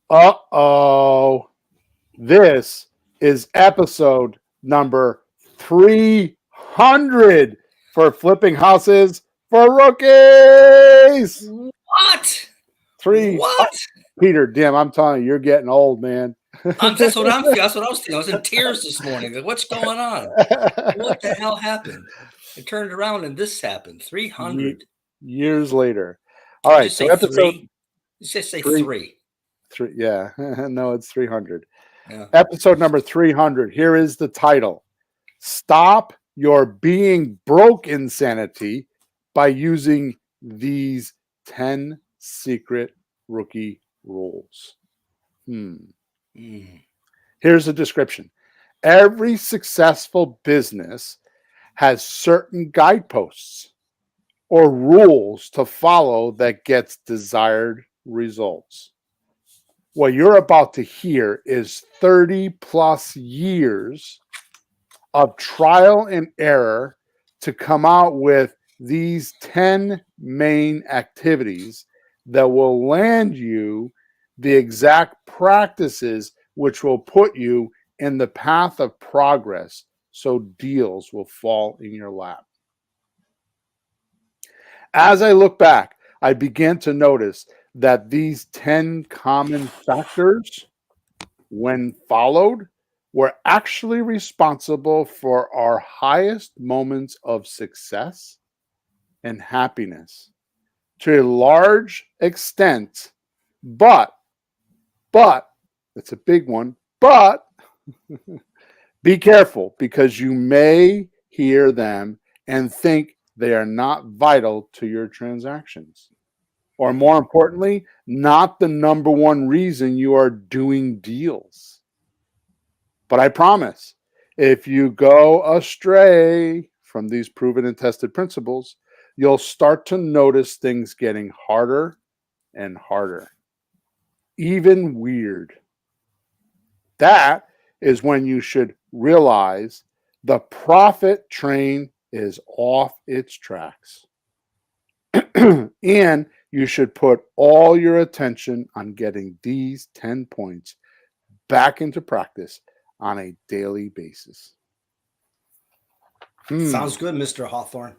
Uh-oh. This is episode number 300 for Flipping Houses for Rookies. What? Three. What? Peter, damn, I'm telling you, you're getting old, man. That's what I'm feeling. That's what I was thinking. I was in tears this morning. Like, what's going on? What the hell happened? I turned around and this happened. 300. Years later. All right, so episode three. You just say three. three. Yeah, no, it's 300. Yeah. Episode number 300. Here is the title. Stop your being broke insanity by using these 10 secret rookie rules. Here's a description. Every successful business has certain guideposts or rules to follow that gets desired results. What you're about to hear is 30 plus years of trial and error to come out with these 10 main activities that will land you the exact practices which will put you in the path of progress so deals will fall in your lap. As I look back, I began to notice that these 10 common factors, when followed, were actually responsible for our highest moments of success and happiness to a large extent. But, it's a big one, but be careful because you may hear them and think they are not vital to your transactions. Or more importantly, not the number one reason you are doing deals. But I promise, if you go astray from these proven and tested principles, you'll start to notice things getting harder and harder, even weird. That is when you should realize the profit train is off its tracks. And you should put all your attention on getting these 10 points back into practice on a daily basis. Sounds good, Mr. Hawthorne.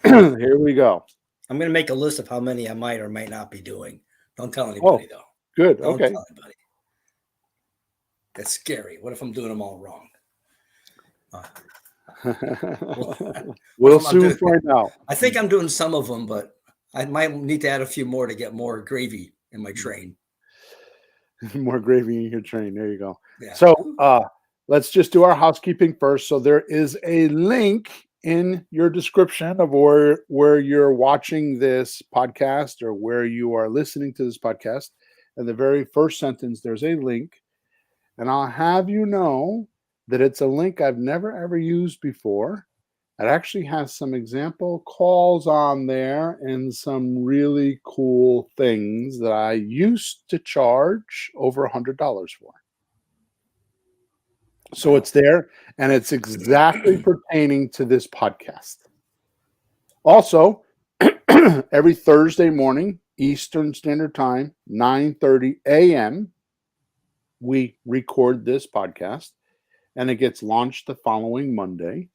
Here we go. I'm going to make a list of how many I might or might not be doing. Don't tell anybody, though. Good. Don't Okay. tell anybody. That's scary. What if I'm doing them all wrong? We'll soon find out. I think I'm doing some of them, but I might need to add a few more to get more gravy in my train. More gravy in your train. There you go. Yeah. So let's just do our housekeeping first. So there is a link in your description of where you're watching this podcast or where you are listening to this podcast. In the very first sentence, there's a link. And I'll have you know that it's a link I've never ever used before. It actually has some example calls on there and some really cool things that I used to charge over $100 for. So it's there, and it's exactly pertaining to this podcast. Also, every Thursday morning, Eastern Standard Time, 9:30 a.m., we record this podcast, and it gets launched the following Monday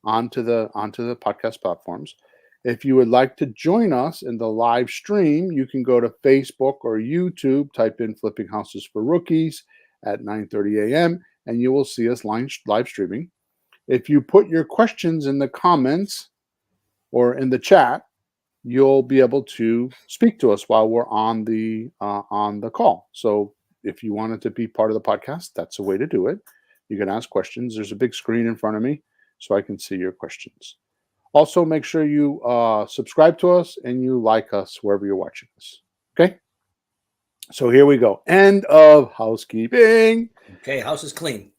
onto the podcast platforms. If you would like to join us in the live stream, you can go to Facebook or YouTube, type in Flipping Houses for Rookies at 9:30 a.m., and you will see us live streaming. If you put your questions in the comments or in the chat, you'll be able to speak to us while we're on the call. So if you wanted to be part of the podcast, that's a way to do it. You can ask questions. There's a big screen in front of me so I can see your questions. Also, make sure you subscribe to us and you like us wherever you're watching us. Okay? So here we go. End of housekeeping. Okay, house is clean.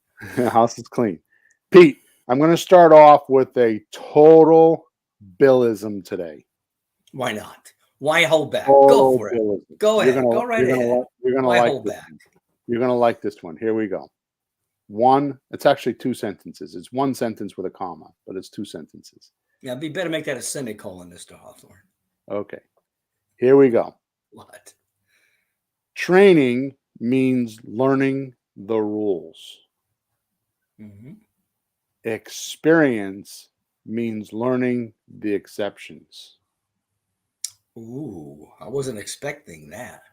House is clean. Pete, I'm going to start off with a total Billism today. Why not? Why hold back? Go for it. Go ahead. Go right ahead. You're going to like this one. You're going to like this one. Here we go. It's actually two sentences. It's one sentence with a comma, but it's two sentences. Yeah, it'd be better make that a semicolon, Mr. Hawthorne. Okay. Here we go. What? Training means learning the rules. Mhm. Experience means learning the exceptions. Ooh, I wasn't expecting that.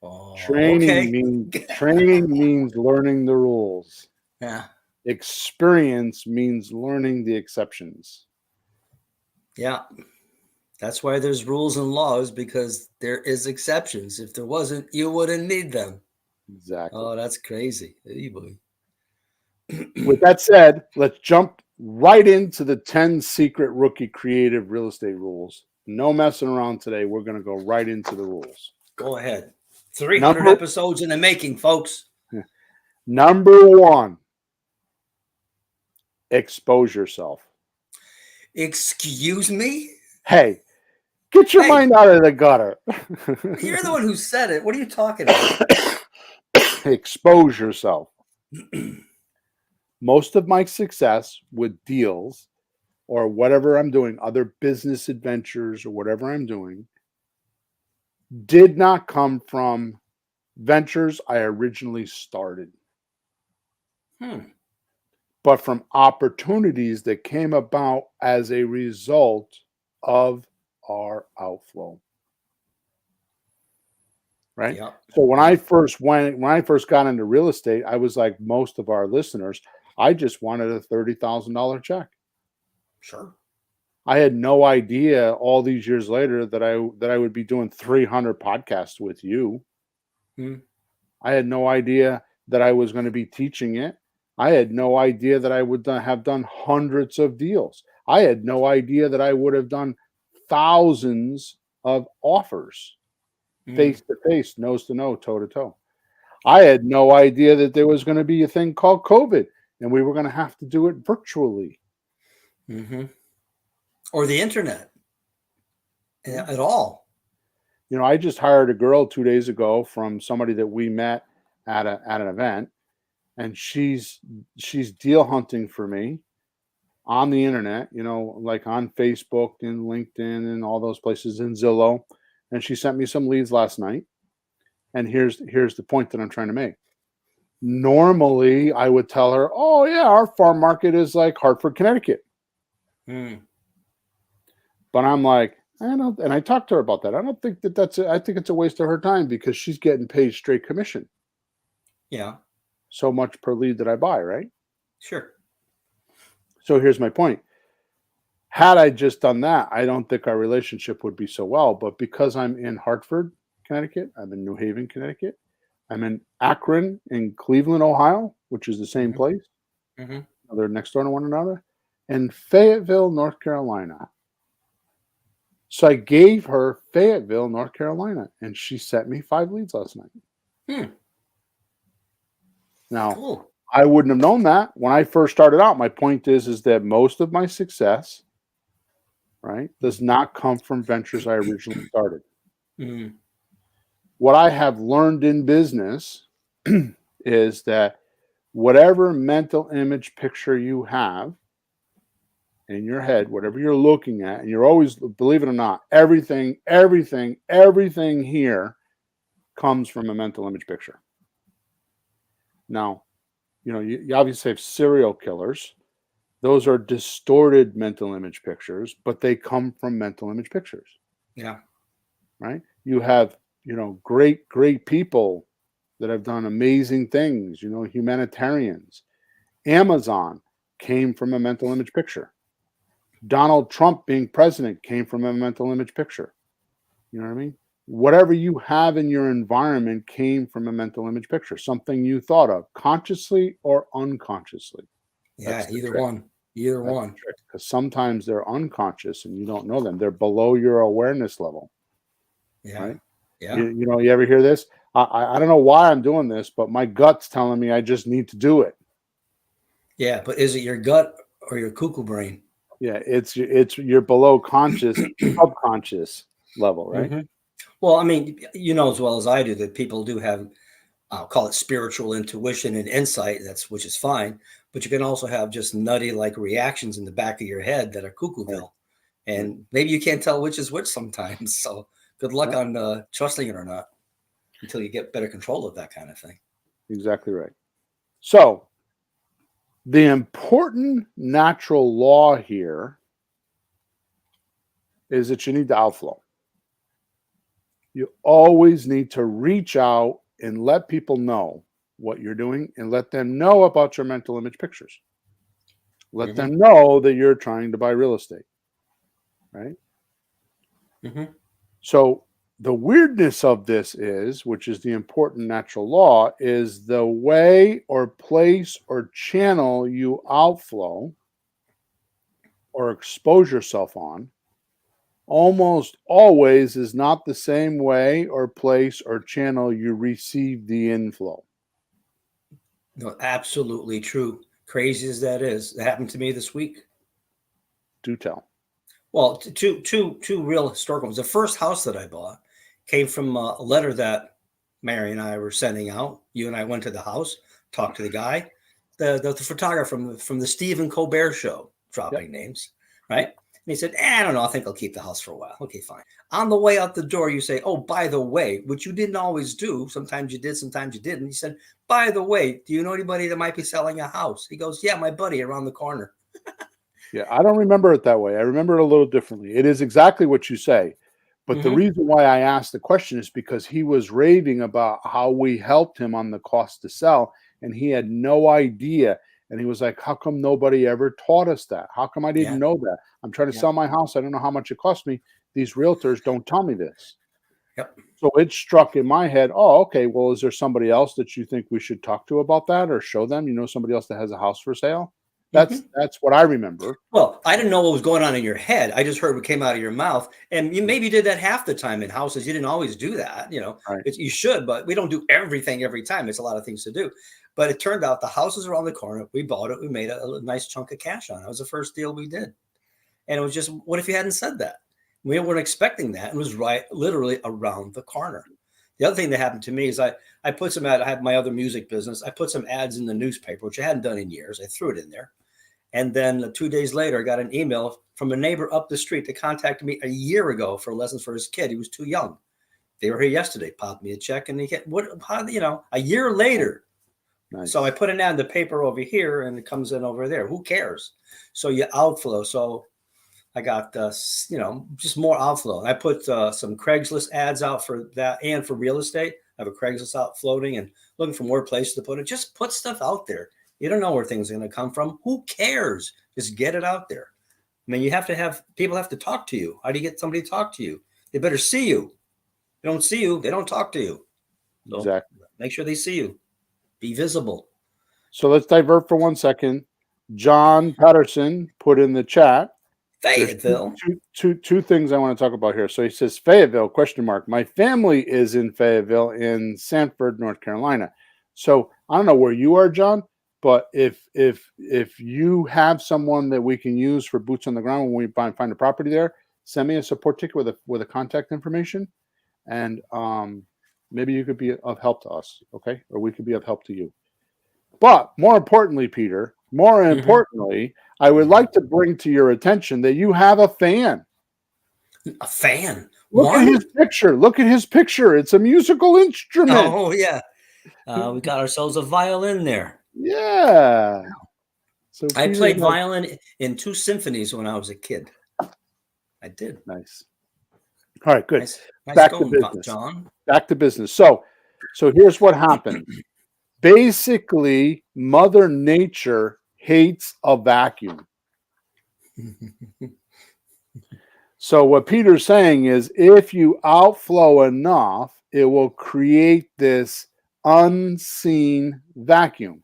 Oh, Training okay. means learning the rules. Yeah. Experience means learning the exceptions. Yeah. That's why there's rules and laws, because there is exceptions. If there wasn't, you wouldn't need them. Exactly. Oh, that's crazy. Hey, boy. With that said, let's jump right into the 10 secret rookie creative real estate rules. No messing around today. We're going to go right into the rules. Go ahead. 300 Number episodes in the making, folks. number 1, expose yourself. Excuse me? Hey, get your Hey, mind out of the gutter. you're the one who said it. What are you talking about? Expose yourself. Most of my success with deals or whatever I'm doing, other business adventures or whatever I'm doing, did not come from ventures I originally started, Hmm. but from opportunities that came about as a result of our outflow. Right. Yep. So when I Yep. first got into real estate, I was like most of our listeners. I just wanted a $30,000 check. Sure. I had no idea all these years later that I would be doing 300 podcasts with you. Hmm. I had no idea that I was going to be teaching it. I had no idea that I would have done hundreds of deals. I had no idea that I would have done thousands of offers, Hmm. face to face, nose to nose, toe to toe. I had no idea that there was going to be a thing called COVID and we were going to have to do it virtually. Mm-hmm. Or the internet at all. You know, I just hired a girl 2 days ago from somebody that we met at an event, and she's deal hunting for me on the internet, you know, like on Facebook and LinkedIn and all those places, in Zillow. And she sent me some leads last night. And here's the point that I'm trying to make. Normally, I would tell her, "Oh yeah, our farm market is like Hartford, Connecticut." Hmm. But I'm like, I don't, and I talked to her about that. I don't think I think it's a waste of her time because she's getting paid straight commission. Yeah. So much per lead that I buy, right? Sure. So here's my point. Had I just done that, I don't think our relationship would be so well. But because I'm in Hartford, Connecticut, I'm in New Haven, Connecticut, I'm in Akron in Cleveland, Ohio, which is the same Mm-hmm. place. Mm-hmm. They're next door to one another, and Fayetteville, North Carolina. So I gave her Fayetteville, North Carolina, and she sent me 5 leads last night. Hmm. Now, Cool. I wouldn't have known that when I first started out. My point is that most of my success, right, does not come from ventures I originally started. Mm-hmm. What I have learned in business is that whatever mental image picture you have in your head, whatever you're looking at, and you're always, believe it or not, everything here comes from a mental image picture. Now, you know, you obviously have serial killers. Those are distorted mental image pictures, but they come from mental image pictures, Yeah. right? You have, you know, great people that have done amazing things, you know, humanitarians. Amazon came from a mental image picture. Donald Trump being president came from a mental image picture. You know what I mean? Whatever you have in your environment came from a mental image picture, something you thought of consciously or unconsciously. Yeah. That's the Either trick. one. Either That's the one. trick. Because sometimes they're unconscious and you don't know them. They're below your awareness level, Yeah. right? Yeah. You know, you ever hear this? I don't know why I'm doing this, but my gut's telling me I just need to do it. Yeah. But is it your gut or your cuckoo brain? Yeah, it's your below conscious, subconscious level, right? Mm-hmm. Well, I mean, you know as well as I do that people do have, I'll call it spiritual intuition and insight. Which is fine, but you can also have just nutty like reactions in the back of your head that are Right, cuckooville, right. and maybe you can't tell which is which sometimes. So good luck Yep. on trusting it or not. until you get better control of that kind of thing. Exactly right. So the important natural law here is that you need to outflow. You always need to reach out and let people know what you're doing and let them know about your mental image pictures. Let Mm-hmm. them know that you're trying to buy real estate, right? Mm-hmm. So the weirdness of this is, which is the important natural law, is the way or place or channel you outflow or expose yourself on almost always is not the same way or place or channel you receive the inflow. No, absolutely true. Crazy as that is, it happened to me this week. Do tell. Well, two real historical ones. The first house that I bought came from a letter that Mary and I were sending out. You and I went to the house, talked to the guy, the photographer from the Stephen Colbert show, Yep. dropping names, right? And he said, I don't know, I think I'll keep the house for a while. Okay, fine. On the way out the door, you say, oh, by the way, which you didn't always do. Sometimes you did, sometimes you didn't. He said, by the way, do you know anybody that might be selling a house? He goes, yeah, my buddy around the corner. Yeah, I don't remember it that way. I remember it a little differently. It is exactly what you say. But the Mm-hmm. reason why I asked the question is because he was raving about how we helped him on the cost to sell, and he had no idea. And he was like, how come nobody ever taught us that? How come I didn't Yeah, know that? I'm trying to yeah, sell my house. I don't know how much it cost me. These realtors don't tell me this. yep. So it struck in my head, oh, okay, well, is there somebody else that you think we should talk to about that or show them, somebody else that has a house for sale? Mm-hmm. That's what I remember. Well, I didn't know what was going on in your head. I just heard what came out of your mouth, and you maybe did that half the time in houses. You didn't always do that, Right. You should, but we don't do everything every time. It's a lot of things to do. But it turned out the house is around the corner. We bought it. We made a nice chunk of cash on it. It was the first deal we did, and it was just, what if you hadn't said that? We weren't expecting that. It was right, literally around the corner. The other thing that happened to me is I put some I had my other music business. I put some ads in the newspaper, which I hadn't done in years. I threw it in there. And then 2 days later, I got an email from a neighbor up the street that contacted me a year ago for lessons for his kid. He was too young. They were here yesterday, popped me a check, and a year later. Nice. So I put an ad in the paper over here, and it comes in over there. Who cares? So you outflow. So I got, just more outflow. And I put some Craigslist ads out for that and for real estate. I have a Craigslist out floating and looking for more places to put it. Just put stuff out there. You don't know where things are going to come from. Who cares? Just get it out there. I mean, people have to talk to you. How do you get somebody to talk to you? They better see you. They don't see you, they don't talk to you. So Exactly. make sure they see you. Be visible. So let's divert for 1 second. John Patterson put in the chat. There's Fayetteville. two things I want to talk about here. So he says Fayetteville, question mark. My family is in Fayetteville in Sanford, North Carolina. So I don't know where you are, John, but if you have someone that we can use for boots on the ground when we find a property there, send me a support ticket with a contact information, and maybe you could be of help to us, okay? Or we could be of help to you. But more importantly, Peter, I would like to bring to your attention that you have a fan. A fan. Look at his picture. Look at his picture. It's a musical instrument. Oh, yeah. We got ourselves a violin there. Yeah. So I played violin in 2 symphonies when I was a kid. I did. Nice. All right, good. Nice Back going, to business. John. Back to business. So here's what happened. Basically, Mother Nature hates a vacuum. So what Peter's saying is if you outflow enough, it will create this unseen vacuum,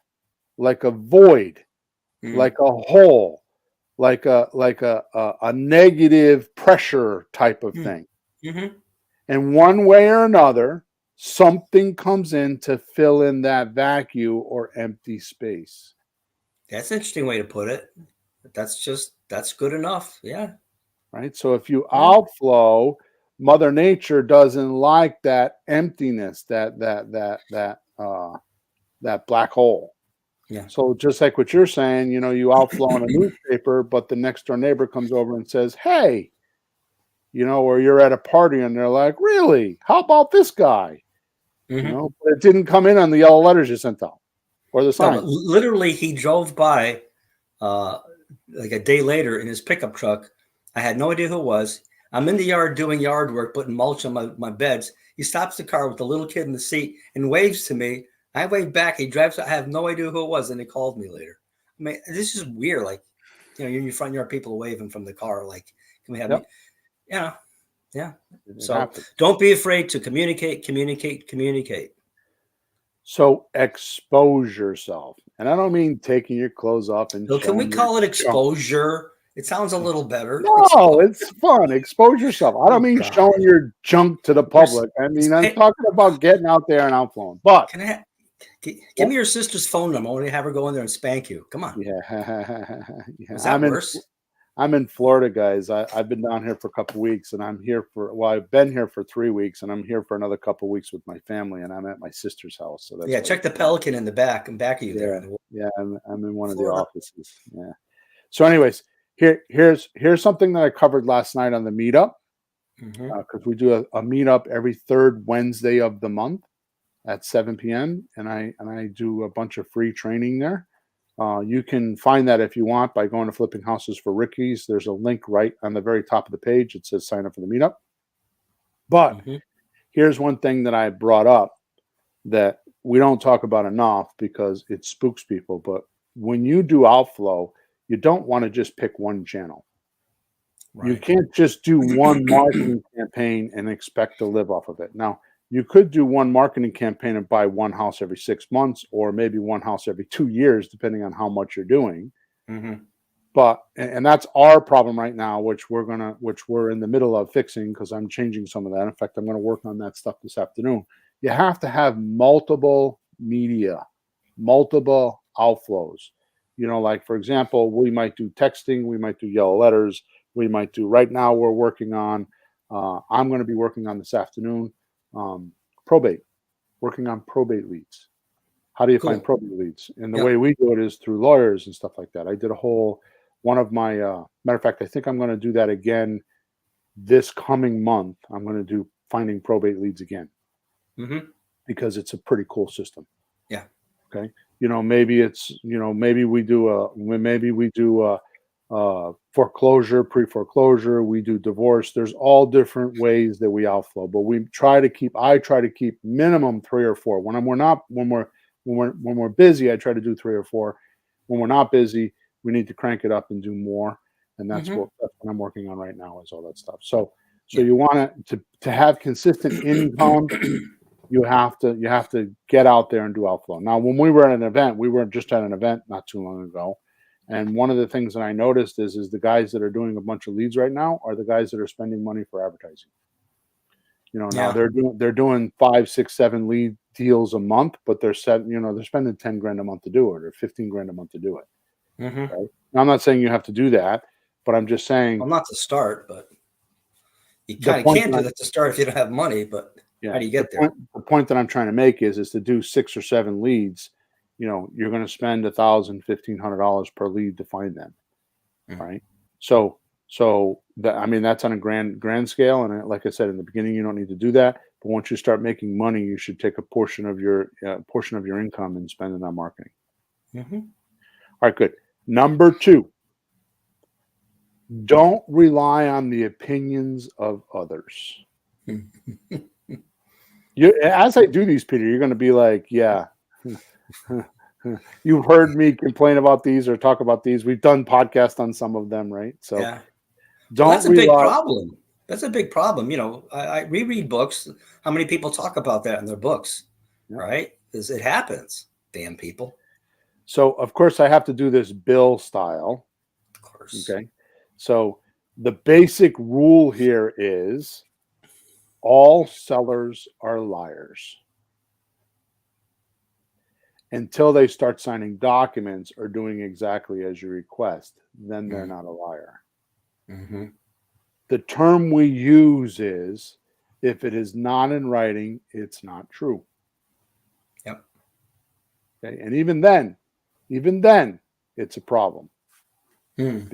like a void, like a hole, like a negative pressure type of thing. Mm-hmm. And one way or another, something comes in to fill in that vacuum or empty space. That's an interesting way to put it. That's good enough. Yeah. Right. So if you outflow, Mother Nature doesn't like that emptiness, that black hole. Yeah. So just like what you're saying, you outflow in a newspaper, but the next door neighbor comes over and says, "Hey," or you're at a party and they're like, "Really? How about this guy?" Mhm. but it didn't come in on the yellow letters you sent out or the No, but sign. literally, he drove by uh, like a day later in his pickup truck. I had no idea who it was. I'm in the yard doing yard work, putting mulch on my beds. He stops the car with the little kid in the seat and waves to me. I wave back. He drives. I have no idea who it was, and he called me later. I mean, this is weird. Like, you're in your front yard, people waving from the car. Like, can we have me? Yep, Yeah, yeah. it So happens. don't be afraid to communicate, communicate, communicate. So expose yourself, and I don't mean taking your clothes off and So can we showing your call it junk. exposure? It sounds a little better. No, Exposure. it's fun. Expose yourself. I don't Oh mean God. showing your junk to the Where's public. I is mean, I'm pa- talking about getting out there and outflowing. But can I give me your sister's phone number? I want to have her go in there and spank you. Come on. yeah, yeah. Was that worse? I'm in Florida, guys. I've been down here for a couple weeks, and I've been here for 3 weeks, and I'm here for another couple weeks with my family, and I'm at my sister's house. So that's Yeah, why you check the see me. pelican in the back of you there Yeah, in the yeah. I'm in one of the Florida. offices. Yeah. So, anyways, here's something that I covered last night on the meetup Hmm. because we do a meetup every third Wednesday of the month at 7 p.m. and I do a bunch of free training there. You can find that if you want by going to Flipping Houses for Rickies. There's a link right on the very top of the page. It says sign up for the meetup. But Hmm. here's one thing that I brought up that we don't talk about enough because it spooks people. But when you do outflow, you don't want to just pick one channel. You Right. can't just do one marketing campaign and expect to live off of it. Now, you could do one marketing campaign and buy one house every 6 months or maybe one house every 2 years, depending on how much you're doing. Hmm. But and that's our problem right now, which we're in the middle of fixing because I'm changing some of that. In fact, I'm going to work on that stuff this afternoon. You have to have multiple media, multiple outflows. Like for example, we might do texting, we might do yellow letters, we might do right now. We're working on. I'm going to be working on this afternoon. Probate, working on probate leads. How do you find Cool. probate leads? And the way Yep. we do it is through lawyers and stuff like that. I did a whole one of my matter of fact, I think I'm going to do that again this coming month. I'm going to do finding probate leads again Hmm. because it's a pretty cool system. Yeah. Okay, maybe we do foreclosure, pre-foreclosure. We do divorce. There's all different ways that we outflow, but I try to keep minimum 3 or 4. When we're busy, I try to do 3 or 4. When we're not busy, we need to crank it up and do more. And Hmm. that's what I'm working on right now is all that stuff. So Yeah. you want to have consistent income. You have to get out there and do outflow. Now, when we were at an event, we were just at an event not too long ago, and one of the things that I noticed is the guys that are doing a bunch of leads right now are the guys that are spending money for advertising. Now Yeah. they're doing 5, 6, 7 lead deals a month, but they're spending 10 grand a month to do it or 15 grand a month to do it. Hmm. Right? Now, I'm not saying you have to do that, but I'm just saying Well, not to start, but you the kind of point can't that do that to start if you don't have money. But how Yeah, do you the get there? point the point that I'm trying to make is to do 6 or 7 leads, you're gonna spend $1,000, $1,500 per lead to find them, Mm. right? So that's on a grand scale, and like I said in the beginning, you don't need to do that, but once you start making money, you should take a portion of your income and spend it on marketing. Hmm. All right, good. Number 2, don't rely on the opinions of others. As I do these, Peter, you're gonna be like, "Yeah." You've heard me complain about these or talk about these. We've done podcasts on some of them, right? So Yeah. Well, don't that's a big rely. problem. That's a big problem. I reread books. How many people talk about that in their books, Yeah. right? Because it happens. Damn people. So of course I have to do this bill style. Of course. Okay. So the basic rule here is all sellers are liars until they start signing documents or doing exactly as you request. Then they're not a liar. Mm-hmm. The term we use is if it is not in writing, it's not true. Yep. Okay. And even then, it's a problem Mm.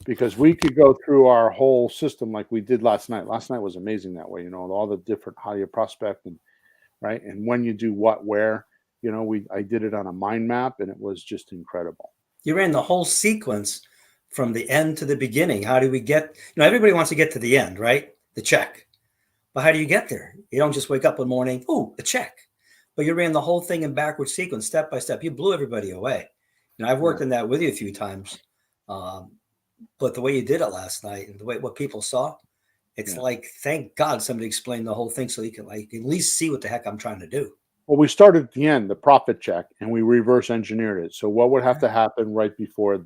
because we could go through our whole system like we did last night. Last night was amazing that way, all the different how you prospect and right? And when you do what, where, I did it on a mind map, and it was just incredible. You ran the whole sequence from the end to the beginning. How do we get, everybody wants to get to the end, right? The check. But how do you get there? You don't just wake up one morning, oh, a check. But you ran the whole thing in backward sequence, step by step. You blew everybody away. I've worked in that with you a few times. But the way you did it last night and the way what people saw, it's like, thank God somebody explained the whole thing so you can at least see what the heck I'm trying to do. Well, we started at the end, the profit check, and we reverse engineered it. So what would have to happen right before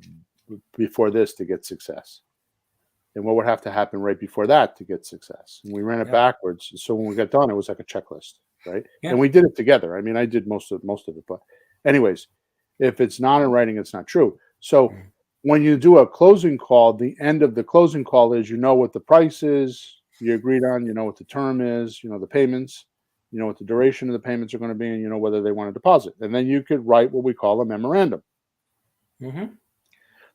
this to get success? And what would have to happen right before that to get success? And we ran it backwards. So when we got done, it was like a checklist, right? Yeah. And we did it together. I mean, I did most of it. But anyways, if it's not in writing, it's not true. So when you do a closing call, the end of the closing call is what the price is, you agreed on, what the term is, the payments, what the duration of the payments are going to be, and whether they want to deposit. And then you could write what we call a memorandum. Mm-hmm.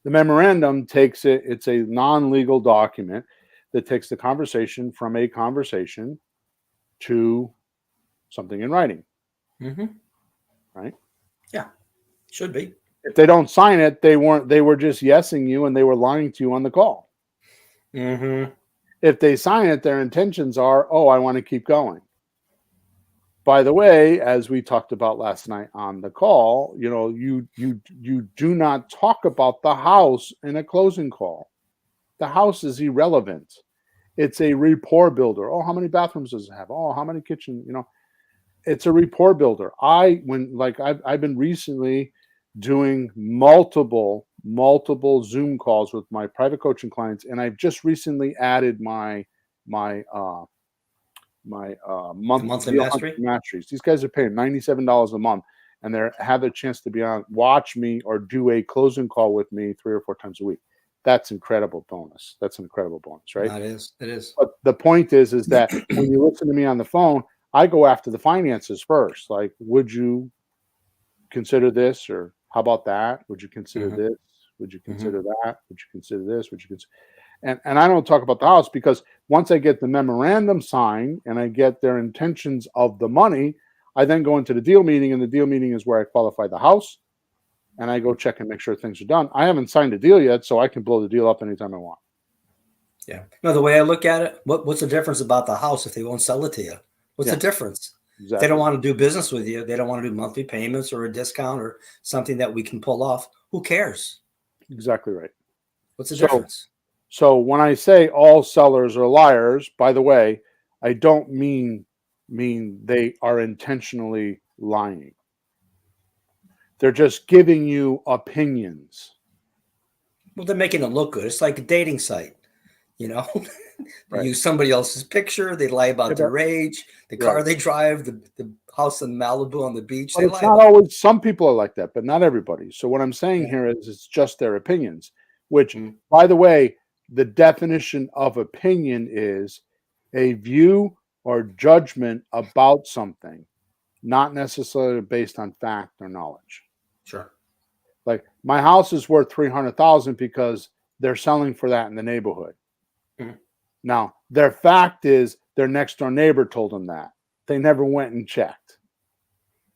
The memorandum it's a non-legal document that takes the conversation from a conversation to something in writing. Mm-hmm. Right? Yeah, should be. If they don't sign it, they were just yesing you and they were lying to you on the call. Mm-hmm. If they sign it, their intentions are, I want to keep going. By the way, as we talked about last night on the call, you do not talk about the house in a closing call. The house is irrelevant. It's a rapport builder. Oh, how many bathrooms does it have? Oh, how many kitchen? It's a rapport builder. I've been recently doing multiple Zoom calls with my private coaching clients, and I've just recently added my monthly masteries. These guys are paying $97 a month, and they have a chance to watch me or do a closing call with me 3 or 4 times a week. That's incredible bonus. That's an incredible bonus, right? That is. It is. But the point is that when you listen to me on the phone, I go after the finances first. Like, would you consider this, or how about that? Would you consider this? Would you consider that? Would you consider this? Would you consider? And I don't talk about the house, because once I get the memorandum signed and I get their intentions of the money, I then go into the deal meeting, and the deal meeting is where I qualify the house, and I go check and make sure things are done. I haven't signed a deal yet, so I can blow the deal up anytime I want. Yeah. No, the way I look at it, what's the difference about the house if they won't sell it to you? What's the difference? Exactly. They don't want to do business with you. They don't want to do monthly payments or a discount or something that we can pull off. Who cares? Exactly right. What's the difference? So when I say all sellers are liars, by the way, I don't mean they are intentionally lying. They're just giving you opinions. Well, they're making it look good. It's like a dating site, They use somebody else's picture. They lie about their age, the car they drive, the house in Malibu on the beach. But it's not always. Some people are like that, but not everybody. So what I'm saying here is it's just their opinions, which, by the way, the definition of opinion is a view or judgment about something, not necessarily based on fact or knowledge. Sure. Like, my house is worth $300,000 because they're selling for that in the neighborhood. Now, their fact is their next door neighbor told them that. They never went and checked.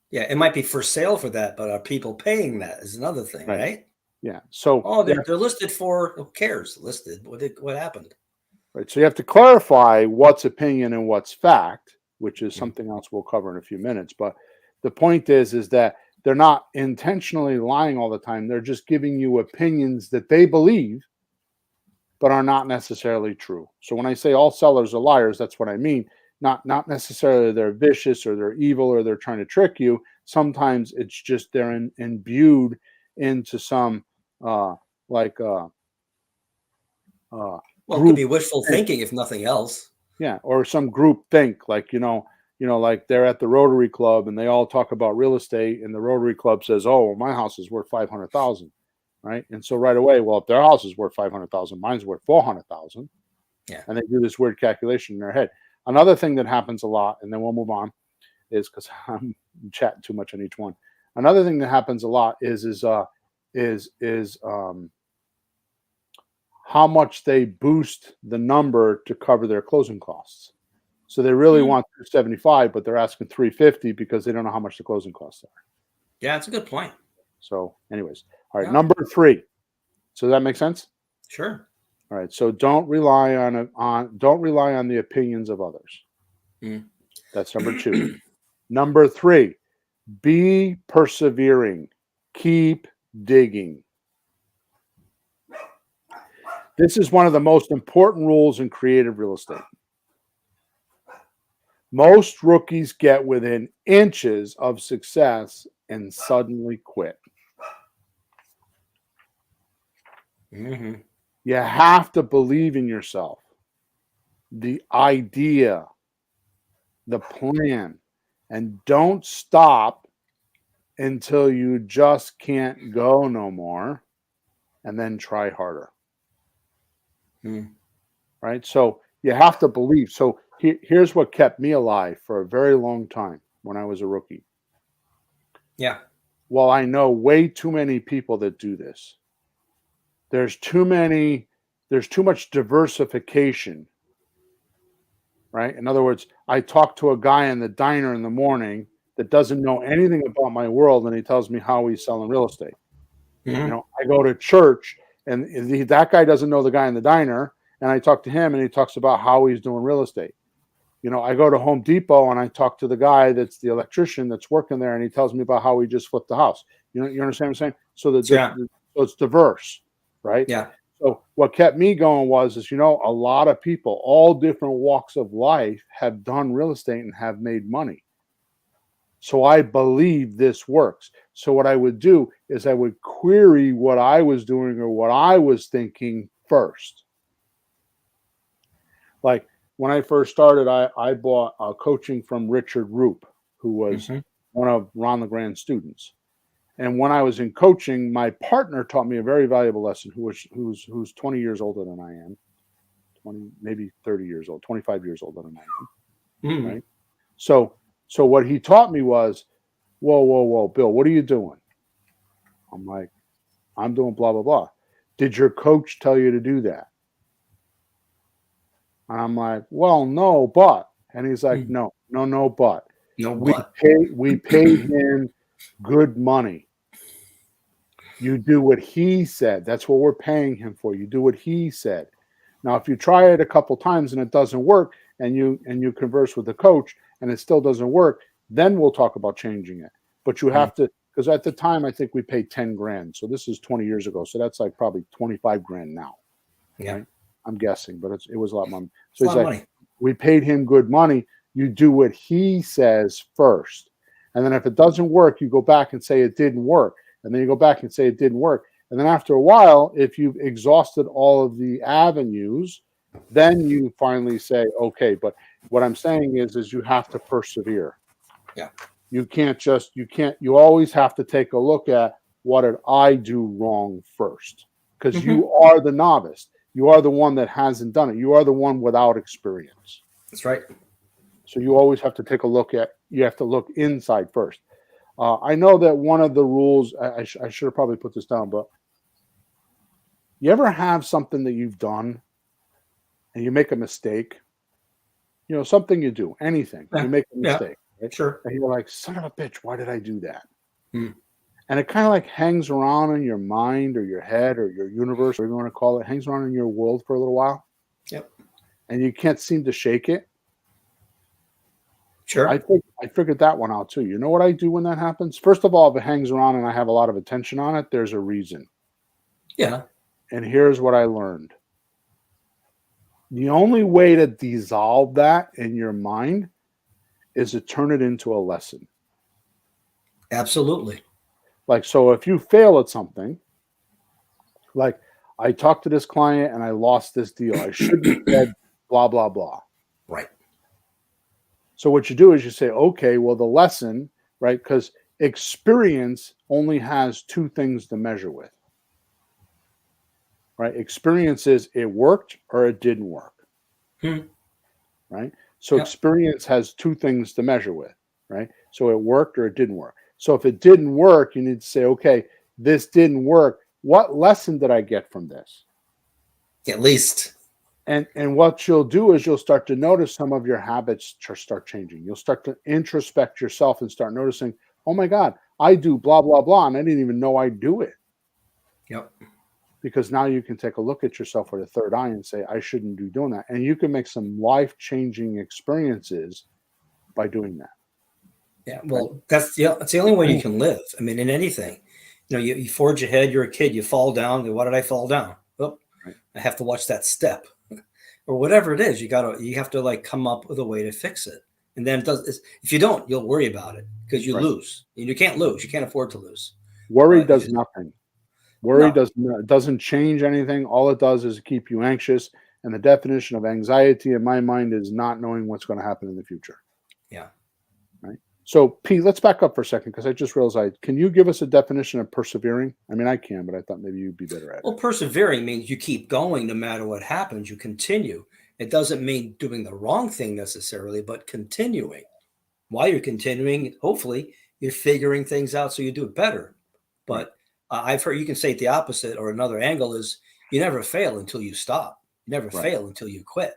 Yeah, it might be for sale for that, but are people paying that is another thing, right? Yeah. So they're listed for, who cares? Listed. What happened? Right. So you have to clarify what's opinion and what's fact, which is something else we'll cover in a few minutes. But the point is that they're not intentionally lying all the time. They're just giving you opinions that they believe, but are not necessarily true. So when I say all sellers are liars, that's what I mean. Not necessarily they're vicious or they're evil or they're trying to trick you. Sometimes it's just they're imbued into some well, it could be wishful thinking, if nothing else. Yeah, or some group think, like, like they're at the Rotary Club and they all talk about real estate, and the Rotary Club says, "Oh, my house is worth $500,000," right? And so right away, well, if their house is worth $500,000, mine's worth $400,000. Yeah, and they do this weird calculation in their head. Another thing that happens a lot, and then we'll move on, is, because I'm chatting too much on each one. Another thing that happens a lot is how much they boost the number to cover their closing costs. So they really Hmm. want 275, but they're asking 350 because they don't know how much the closing costs are. Yeah, that's a good point. So, anyways, all right, Yeah, number 3. So that makes sense. sure. All right. So don't rely on the opinions of others. Mm. That's number 2. Number 3, be persevering. Keep digging. This is one of the most important rules in creative real estate. Most rookies get within inches of success and suddenly quit. Hmm. You have to believe in yourself, the idea, the plan, and don't stop until you just can't go no more, and then try harder. Mm. Right? So you have to believe. So here's what kept me alive for a very long time when I was a rookie. Yeah. Well, I know way too many people that do this. There's too much diversification, right? In other words, I talk to a guy in the diner in the morning that doesn't know anything about my world, and he tells me how he's selling real estate. Hmm. I go to church, and that guy doesn't know the guy in the diner, and I talk to him, and he talks about how he's doing real estate. I go to Home Depot, and I talk to the guy that's the electrician that's working there, and he tells me about how he just flipped the house. You understand what I'm saying? So Yeah. so it's diverse, right? Yeah. So what kept me going is, a lot of people, all different walks of life, have done real estate and have made money. So I believe this works. So what I would do is I would query what I was doing or what I was thinking first. Like when I first started, I bought coaching from Richard Roop, who was Hmm. one of Ron LeGrand's students. And when I was in coaching, my partner taught me a very valuable lesson. Who's 20 years older than I am, 20, maybe 30 years old, 25 years older than I am, Mm. right? So what he taught me was, whoa, Bill, what are you doing? I'm like, I'm doing blah blah blah. Did your coach tell you to do that? And I'm like, well, no, but. And he's like, Mm. no, but. No, We but. paid him good money. You do what he said. That's what we're paying him for. You do what he said. Now, if you try it a couple times and it doesn't work, and you converse with the coach and it still doesn't work, then we'll talk about changing it. But you Mm. have to, because at the time I think we paid 10 grand. So this is 20 years ago. So that's like probably 25 grand now, Yeah. right? I'm guessing, but it was a lot of money. It's a So lot he's of like, money. we paid him good money. You do what he says first. And then if it doesn't work, you go back and say it didn't work. And then you go back and say it didn't work. And then after a while, if you've exhausted all of the avenues, then you finally say, okay. But what I'm saying is you have to persevere. Yeah. You always have to take a look at what did I do wrong first? Because Hmm. you are the novice. You are the one that hasn't done it. You are the one without experience. That's right. So you always have to take a look you have to look inside first. I know that one of the rules, I should have probably put this down, but you ever have something that you've done and you make a mistake? Something you do, anything, you Yeah. make a Yeah. mistake, right? Sure. And you're like, son of a bitch, why did I do that? Mm. And it kind of like hangs around in your mind or your head or your universe, or you want to call it, hangs around in your world for a little while, Yep. and you can't seem to shake it. Sure. I figured that one out too. You know what I do when that happens? First of all, if it hangs around and I have a lot of attention on it, there's a reason. Yeah. And here's what I learned. The only way to dissolve that in your mind is to turn it into a lesson. Absolutely. Like, so if you fail at something, like I talked to this client and I lost this deal, I shouldn't have said blah, blah, blah. Right. So what you do is you say, okay, well, the lesson, right? Because experience only has two things to measure with, right? Experience is it worked or it didn't work, Hmm. right? So Yep. experience has two things to measure with, right? So it worked or it didn't work. So if it didn't work, you need to say, okay, this didn't work. What lesson did I get from this? At least. And what you'll do is you'll start to notice some of your habits start changing. You'll start to introspect yourself and start noticing, oh my God, I do blah, blah, blah. And I didn't even know I do it. Yep. Because now you can take a look at yourself with a third eye and say, I shouldn't be doing that. And you can make some life-changing experiences by doing that. Yeah. Right? Well, that's the only way you can live. I mean, in anything, you forge ahead. You're a kid. You fall down. Why did I fall down? Oh, Right. I have to watch that step, or whatever it is. You have to like come up with a way to fix it. And then if you don't, you'll worry about it because you Right. lose. And you can't lose. You can't afford to lose. Worry But does nothing. Worry no. doesn't change anything. All it does is keep you anxious. And the definition of anxiety in my mind is not knowing what's going to happen in the future. Yeah. Right. So, Pete, let's back up for a second because I just realized. Can you give us a definition of persevering? I mean, I can, but I thought maybe you'd be better at Well, it. persevering means you keep going no matter what happens. You continue. It doesn't mean doing the wrong thing necessarily, but continuing. While you're continuing, hopefully you're figuring things out so you do it better. Right. But I've heard you can say it the opposite, or another angle is you never fail until you stop. You never Right. fail until you quit.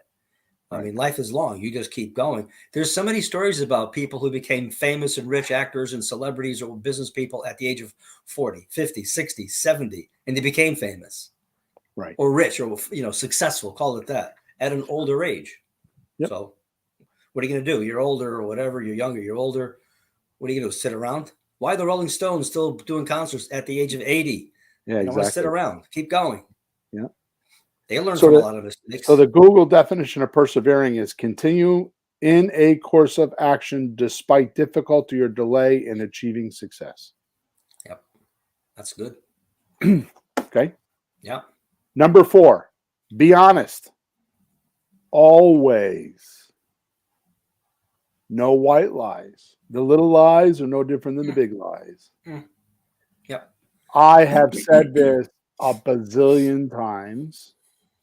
I Right. mean, life is long. You just keep going. There's so many stories about people who became famous and rich actors and celebrities or business people at the age of 40, 50, 60, 70, and they became famous Right. or rich or successful, call it that, at an older age. Yep. So what are you going to do? You're older or whatever, you're younger, you're older. What are you going to do? Sit around? Why are the Rolling Stones still doing concerts at the age of 80? Yeah, You don't want to sit exactly. around. Keep going. Yeah. They learn So from a the, lot of so mistakes. the Google definition of persevering is continue in a course of action despite difficulty or delay in achieving success. Yep. That's good. Okay. Yeah. Number 4, be honest. Always. No white lies. The little lies are no different than the big lies. Yep. I have said this a bazillion times,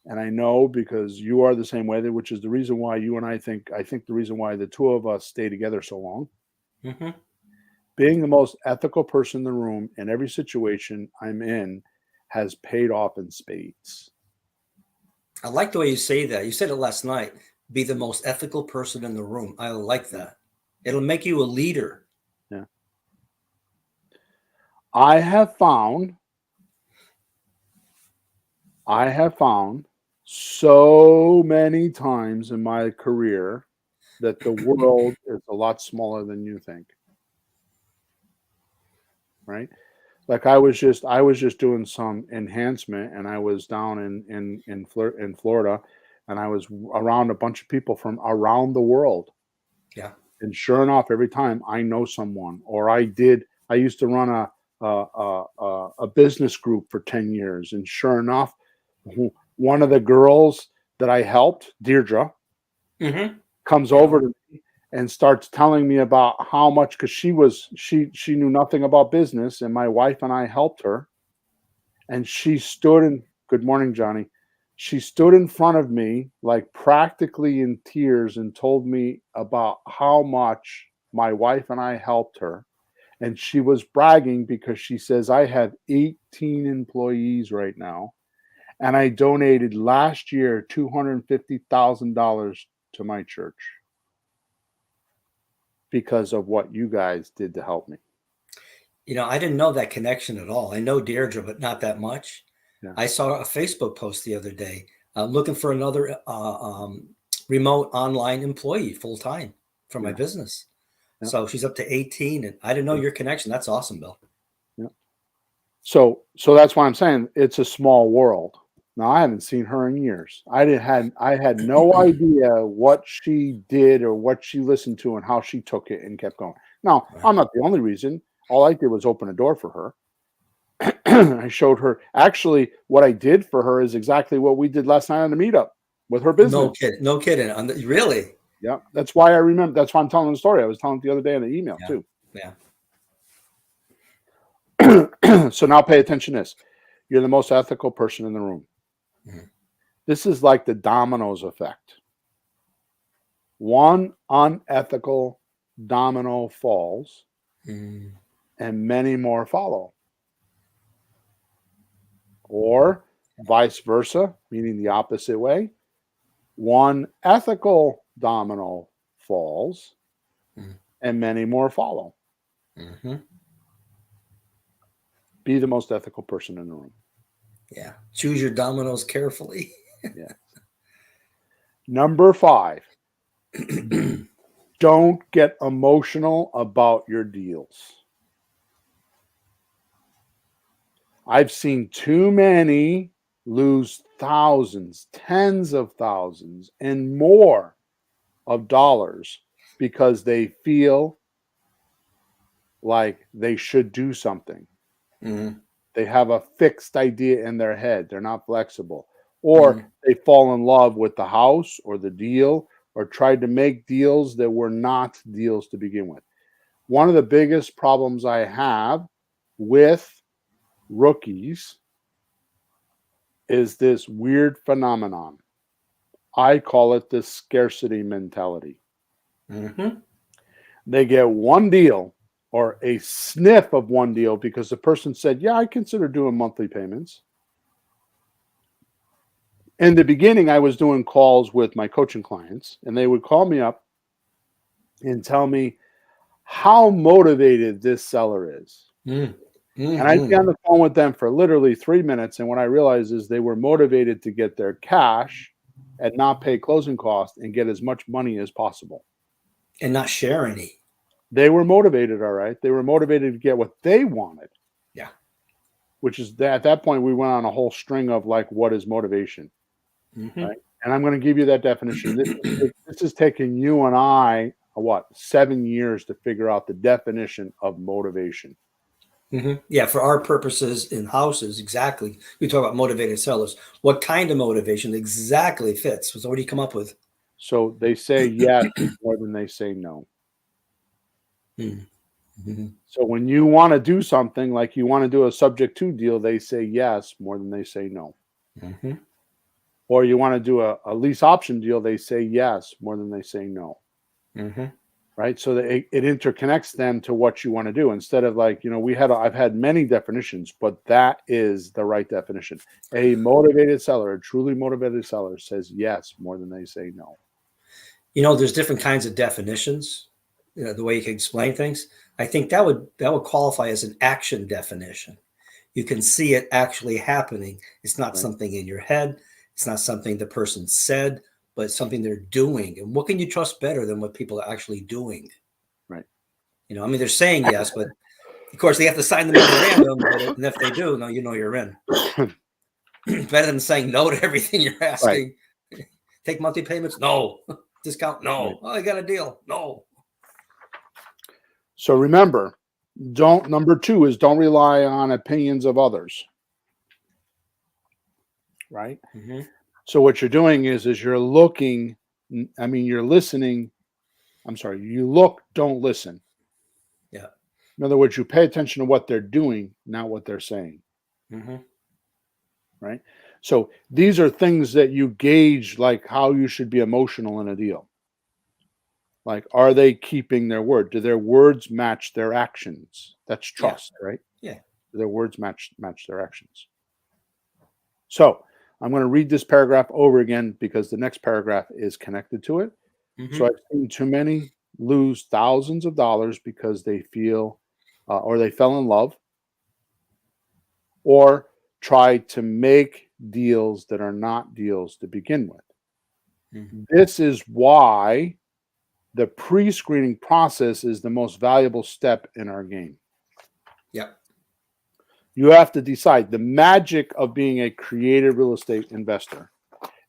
and I know because you are the same way, which is the reason why you and I think the reason why the two of us stay together so long. Mm-hmm. Being the most ethical person in the room in every situation I'm in has paid off in spades. I like the way you say that. You said it last night. Be the most ethical person in the room. I like that. It'll make you a leader. Yeah. I have found so many times in my career that the world is a lot smaller than you think. Right? Like I was just doing some enhancement, and I was down in Florida, and I was around a bunch of people from around the world. Yeah. And sure enough, every time I know someone, or I used to run a business group for 10 years, and sure enough, one of the girls that I helped, Deirdre, Mm-hmm. comes Yeah. over to me and starts telling me about how much, because she knew nothing about business, and my wife and I helped her, and she stood in good morning, Johnny. She stood in front of me like practically in tears and told me about how much my wife and I helped her. And she was bragging because she says, I have 18 employees right now, and I donated last year $250,000 to my church because of what you guys did to help me. I didn't know that connection at all. I know Deirdre, but not that much. Yeah. I saw a Facebook post the other day looking for another remote online employee full time for my Yeah. business. Yeah. So she's up to 18, and I didn't know your connection. That's awesome, Bill. Yeah. So that's why I'm saying it's a small world. Now I haven't seen her in years. I had no idea what she did or what she listened to and how she took it and kept going. Now, Right. I'm not the only reason. All I did was open a door for her. I showed her actually what I did for her is exactly what we did last night on the meetup with her business. No kidding. Really? Yeah, that's why I remember. That's why I'm telling the story. I was telling it the other day in the email Yeah. too. Yeah. So now pay attention to this. You're the most ethical person in the room. Mhm. This is like the dominoes effect. One unethical domino falls, Mm. and many more follow. Or vice versa, meaning the opposite way. one ethical domino falls, Mhm. and many more follow. Mhm. Be the most ethical person in the room. Yeah. Choose your dominoes carefully. Yeah. Number 5, don't get emotional about your deals. I've seen too many lose thousands, tens of thousands, and more of dollars because they feel like they should do something. Mhm. They have a fixed idea in their head. They're not flexible. Mhm. Or they fall in love with the house or the deal or tried to make deals that were not deals to begin with. One of the biggest problems I have with rookies is this weird phenomenon. I call it the scarcity mentality. Mhm. They get one deal or a sniff of one deal because the person said, yeah, I consider doing monthly payments. In the beginning, I was doing calls with my coaching clients, and they would call me up and tell me how motivated this seller is. Mhm. And I'd be Mhm. on the phone with them for literally 3 minutes. And what I realized is they were motivated to get their cash and not pay closing costs and get as much money as possible. And not share any. They were motivated, all right. They were motivated to get what they wanted, Yeah. which is that at that point we went on a whole string of like, what is motivation, Mhm. right? And I'm going to give you that definition. This is taking you and I, what, 7 years to figure out the definition of motivation. Mhm. Yeah, for our purposes in houses, exactly. We talk about motivated sellers. What kind of motivation exactly fits? So what do you come up with? So they say yes more than they say no. Mm. Mhm. So when you want to do something like you want to do a subject to deal, they say yes more than they say no. Mhm. Or you want to do a lease option deal, they say yes more than they say no. Mhm. Right. So that it interconnects them to what you want to do instead of like, I've had many definitions, but that is the right definition. A motivated seller, a truly motivated seller says yes more than they say no. There's different kinds of definitions. The way you can explain things. I think that would qualify as an action definition. You can see it actually happening. It's not Right. something in your head. It's not something the person said, but it's something they're doing. And what can you trust better than what people are actually doing? Right. I mean, they're saying yes, but of course they have to sign the memorandum. And if they do, no, you're in. Better than saying no to everything you're Right. asking. Take monthly payments? No. Discount? Right. No. Oh, I got a deal? No. So remember, number 2 is don't rely on opinions of others. Right. Mm-hmm. So what you're doing is you're looking, you're listening. I'm sorry, you look, don't listen. Yeah. In other words, you pay attention to what they're doing, not what they're saying. Mm-hmm. Right. So these are things that you gauge, like how you should be emotional in a deal. Like, are they keeping their word? Do their words match their actions? That's Yeah. trust, right? Yeah. Do their words match their actions? So I'm going to read this paragraph over again because the next paragraph is connected to it. So Mm-hmm. I've seen too many lose thousands of dollars because they feel or they fell in love or try to make deals that are not deals to begin with. Mm-hmm. This is why the pre-screening process is the most valuable step in our game. Yeah. You have to decide. The magic of being a creative real estate investor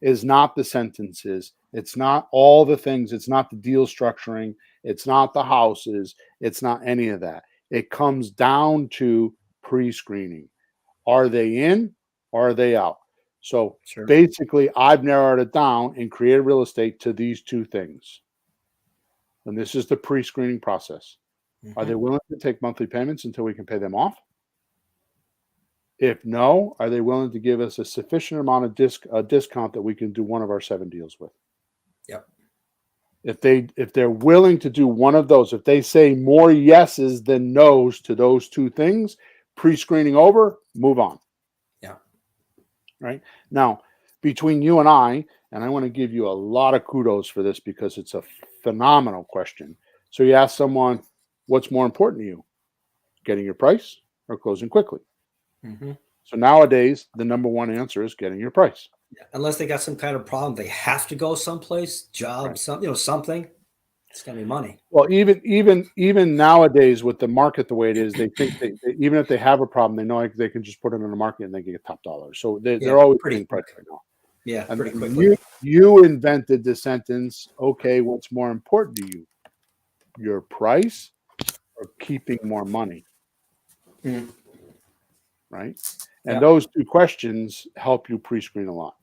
is not the sentences. It's not all the things. It's not the deal structuring. It's not the houses. It's not any of that. It comes down to pre-screening. Are they in or are they out? So Sure. basically, I've narrowed it down in creative real estate to these 2 things. And this is the pre-screening process. Are Mm-hmm. they willing to take monthly payments until we can pay them off? If no, are they willing to give us a sufficient amount of discount that we can do one of our 7 deals with? Yep. If they're willing to do one of those, if they say more yeses than nos to those 2 things, pre-screening over, move on. Yeah. Right? Now, between you and I, And I want to give you a lot of kudos for this because it's a phenomenal question. So you ask someone, what's more important to you, getting your price or closing quickly? Hmm. So nowadays, the number one answer is getting your price. Yeah. Unless they got some kind of problem, they have to go someplace, job, Right. something. It's gonna be money. Well, even nowadays with the market the way it is, they think even if they have a problem, they know like they can just put it in the market and they get top dollar. So Yeah, they're always pretty getting price quick. right now. Yeah, And pretty then quickly. you invented the sentence, okay, what's more important to you, your price or keeping more money, Mm. right? And Yeah. those two questions help you pre-screen a lot,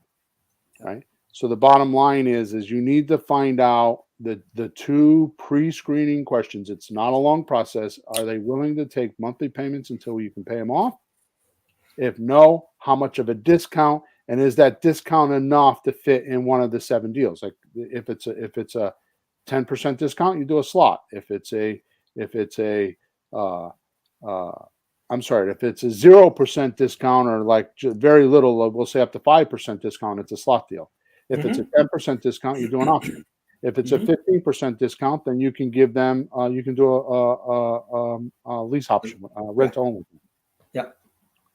right? So the bottom line is you need to find out the two pre-screening questions. It's not a long process. Are they willing to take monthly payments until you can pay them off? If no, how much of a discount? And is that discount enough to fit in one of the 7 deals? Like if it's a 10% discount, you do a slot. If it's a uh, uh, I'm sorry, if it's a 0% discount or like very little, we'll say up to 5% discount, it's a slot deal. If it's a Hmm. 10% discount, you do an option. If it's a Hmm. 15% discount, then you can give them, you can do a lease option, Yeah. rent only, Yeah.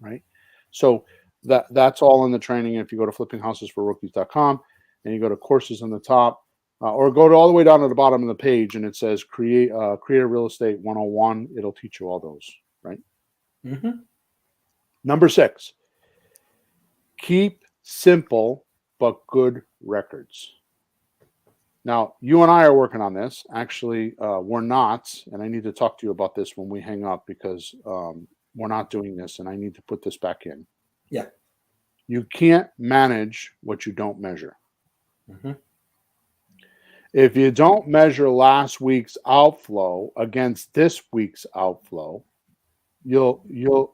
right? So that's all in the training. If you go to flippinghousesforrookies.com and you go to courses on the top, or go to all the way down to the bottom of the page and it says create real estate 101, it'll teach you all those, right? Hmm. Number 6, keep simple but good records. Now, you and I are working on this. Actually, we're not, and I need to talk to you about this when we hang up because we're not doing this, and I need to put this back in. Yeah. You can't manage what you don't measure. Hmm. If you don't measure last week's outflow against this week's outflow, you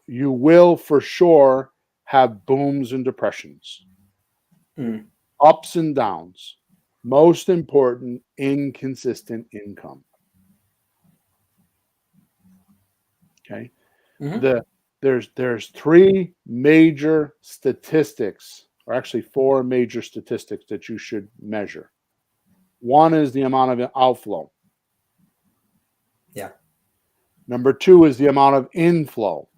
will for sure have booms and depressions, Mm. ups and downs. Most important, inconsistent income. Okay. Hmm. The there's 3 major statistics, or actually 4 major statistics that you should measure. One is the amount of outflow. Yeah. Number 2 is the amount of inflow.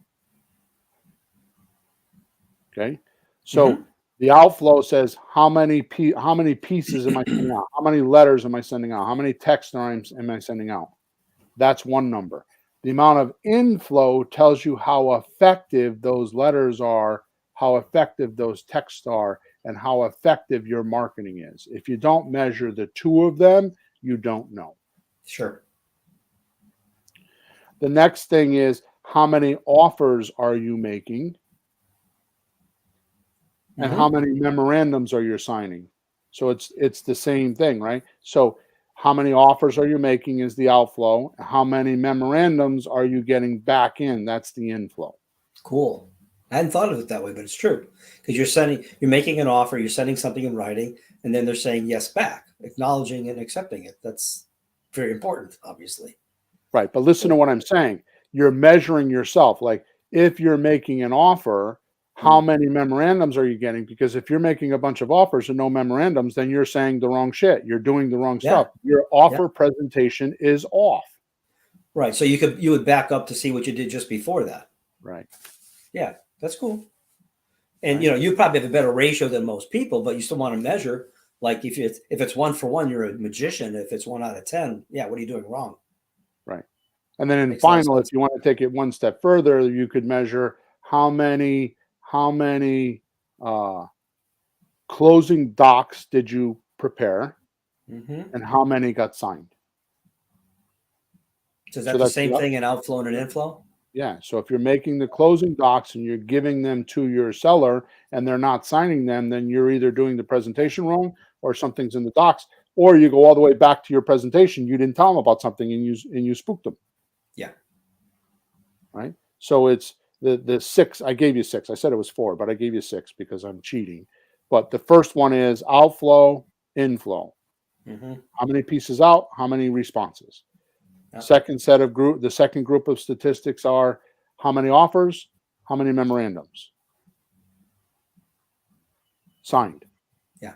Okay. So Hmm. the outflow says how many pieces am I sending out? How many letters am I sending out? How many texts am I sending out? That's one number. The amount of inflow tells you how effective those letters are, how effective those texts are, and how effective your marketing is. If you don't measure the two of them, you don't know. Sure. The next thing is how many offers are you making and how Hmm. many memorandums are you signing? So it's the same thing, right? So how many offers are you making is the outflow. How many memorandums are you getting back in? That's the inflow. Cool. I hadn't thought of it that way, but it's true because you're making an offer, you're sending something in writing, and then they're saying yes back, acknowledging and accepting it. That's very important, obviously. Right. But listen to Cool. what I'm saying. You're measuring yourself. Like if you're making an offer, how Mm. many memorandums are you getting? Because if you're making a bunch of offers and no memorandums, then you're saying the wrong shit. You're doing the wrong Yeah. stuff. Your Yeah. offer presentation is off. Right. So you would back up to see what you did just before that. Right. Yeah, that's cool. And Right. you probably have a better ratio than most people, but you still want to measure. Like if it's 1 for 1, you're a magician. If it's 1 out of 10, yeah, what are you doing wrong? Right. And then in Makes a lot of final, if sense. you want to take it one step further, you could measure how many uh, closing docs did you prepare Hmm. and how many got signed. So is So that the that's same the thing in outflow and an inflow? Yeah. So if you're making the closing docs and you're giving them to your seller and they're not signing them, then you're either doing the presentation wrong or something's in the docs, or you go all the way back to your presentation. You didn't tell them about something and you spooked them, Yeah. right? So it's the 6. I gave you 6. I said it was 4, but I gave you 6 because I'm cheating. But the first one is outflow, inflow. Hmm. How many pieces out? How many responses? Yeah. The second group of statistics are how many offers, how many memorandums signed. Yeah.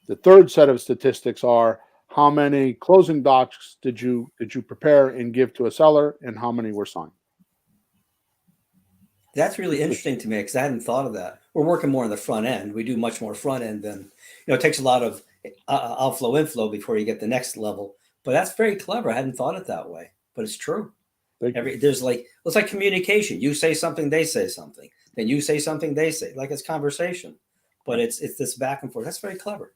The third set of statistics are how many closing docs did you prepare and give to a seller, and how many were signed. That's really interesting to me because I hadn't thought of that. We're working more on the front end. We do much more front end than, it takes a lot of outflow, inflow before you get the next level. But that's very clever. I hadn't thought it that way, but it's true. There's like, it's like communication. You say something, they say something. Then you say something, they say, like it's conversation, but it's this back and forth. That's very clever.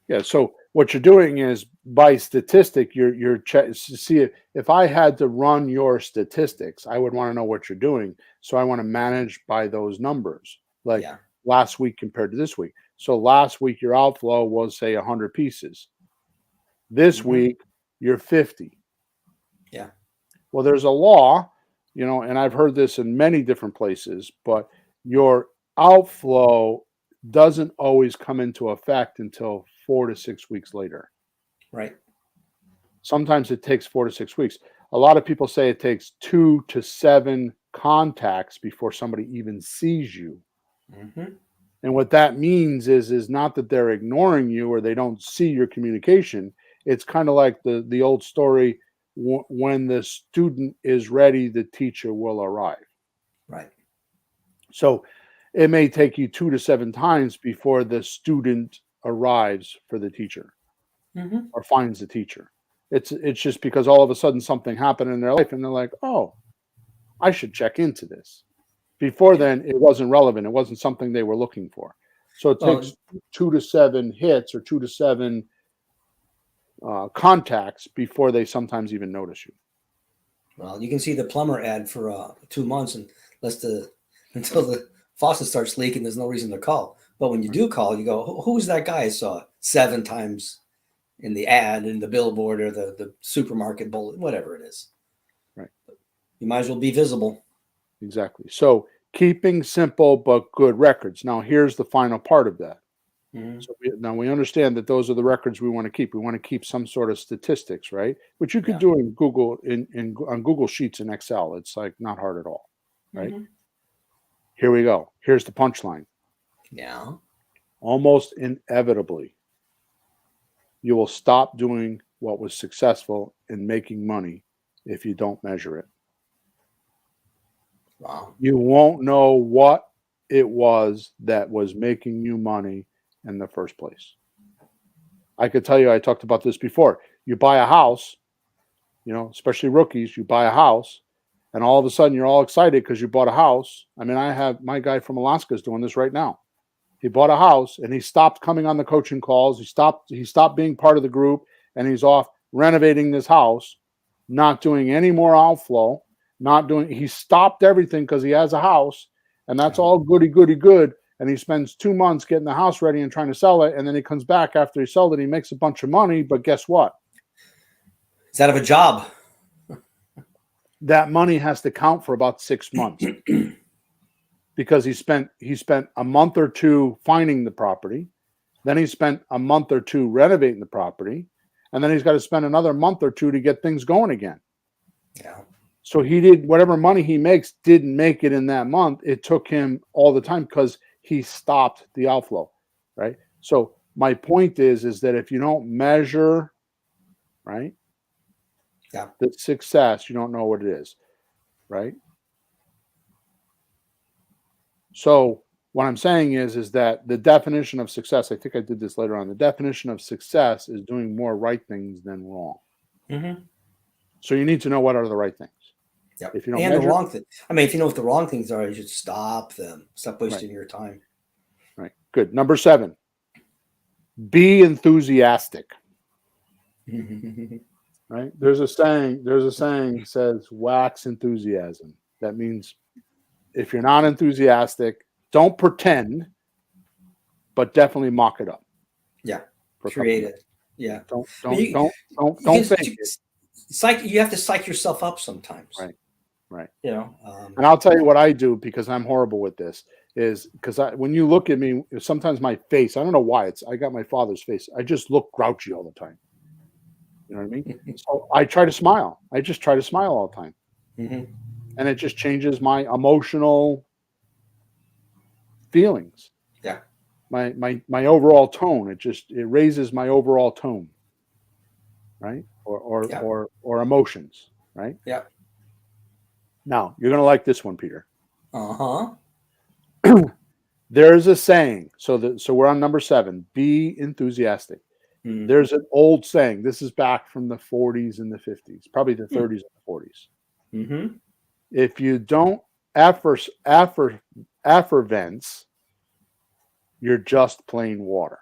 Yeah. So what you're doing is by statistic, you're see if I had to run your statistics, I would want to know what you're doing. So I want to manage by those numbers, like last week compared to this week. So last week your outflow was say 100 pieces. This week you're 50. Yeah. Well, there's a law, and I've heard this in many different places, but your outflow doesn't always come into effect until 4 to 6 weeks later. Right. Sometimes it takes 4 to 6 weeks. A lot of people say it takes 2 to 7 contacts before somebody even sees you. And what that means is not that they're ignoring you or they don't see your communication. It's kind of like the old story, when the student is ready, the teacher will arrive. Right. So it may take you 2 to 7 times before the student arrives for the teacher or finds the teacher. It's just because all of a sudden something happened in their life and they're like, oh, I should check into this. Before then, it wasn't relevant. It wasn't something they were looking for. So it takes 2 to 7 hits or 2 to 7 contacts before they sometimes even notice you. Well, you can see the plumber ad for 2 months and until the faucet starts leaking, there's no reason to call. But when you do call, you go, who's that guy I saw 7 times in the ad, in the billboard, or the supermarket bulletin, whatever it is. Right. You might as well be visible. Exactly. So keeping simple but good records. Now, here's the final part of that. So now we understand that those are the records we want to keep. We want to keep some sort of statistics, right? Which you could do in Google, on Google Sheets and Excel. It's like not hard at all, right? Here we go. Here's the punchline. Yeah. Almost inevitably, you will stop doing what was successful in making money if you don't measure it. Wow. You won't know what it was that was making you money in the first place. I could tell you, I talked about this before. You buy a house, especially rookies, you buy a house, and all of a sudden you're all excited because you bought a house. I mean, I have my guy from Alaska is doing this right now. He bought a house and he stopped coming on the coaching calls. He stopped being part of the group, and he's off renovating this house, not doing any more outflow, he stopped everything because he has a house, and that's all goody, good. And he spends 2 months getting the house ready and trying to sell it. And then he comes back after he sold it. He makes a bunch of money. But guess what? He's out of a job. That money has to count for about 6 months because he spent a month or two finding the property. Then he spent a month or two renovating the property. And then he's got to spend another month or two to get things going again. Yeah. So he did whatever money he makes, didn't make it in that month. It took him all the time because he stopped the outflow, right? So my point is that if you don't measure, right, the success, you don't know what it is, right? So what I'm saying is that the definition of success, I think I did this later on, the definition of success is doing more right things than wrong. So you need to know what are the right things. Yep. If you don't measure, the wrong thing. I mean, if you know what the wrong things are, you should stop them. Stop wasting your time. Right. Good. Number 7, be enthusiastic. Right. There's a saying that says wax enthusiasm. That means if you're not enthusiastic, don't pretend, but definitely mock it up. Yeah. Create it. Yeah. Don't fake it. You have to psych yourself up sometimes. Right. And I'll tell you what I do, because I'm horrible with this, is because when you look at me, sometimes my face, I don't know why, I got my father's face. I just look grouchy all the time. You know what I mean? So I try to smile. I just try to smile all the time. And it just changes my emotional feelings. Yeah. my overall tone. It raises my overall tone, right? Yeah. Or emotions, right? Yeah. Now you're gonna like this one, Peter. Uh-huh. There's a saying. So we're on number 7. Be enthusiastic. Mm. There's an old saying. This is back from the 40s and the 50s, probably the 30s and the 40s. Mm-hmm. If you don't effervesce, you're just plain water.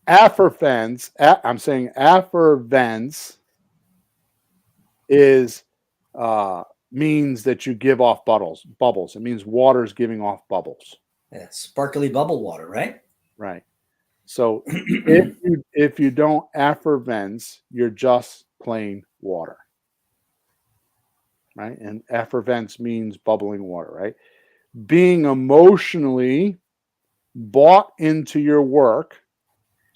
Effervesce, I'm saying effervesce is means that you give off bubbles. It means water is giving off bubbles. Yeah, sparkly bubble water, right? Right. So if you don't effervesce, you're just plain water. Right? And effervesce means bubbling water, right? Being emotionally bought into your work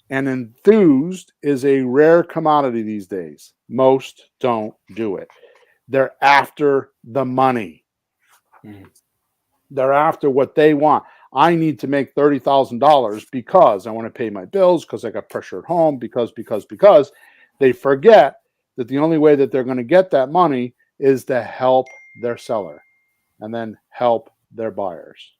and enthused is a rare commodity these days. Most don't do it. They're after the money. Mm. They're after what they want. I need to make $30,000 because I want to pay my bills, because I got pressure at home, because they forget that the only way that they're going to get that money is to help their seller and then help their buyers.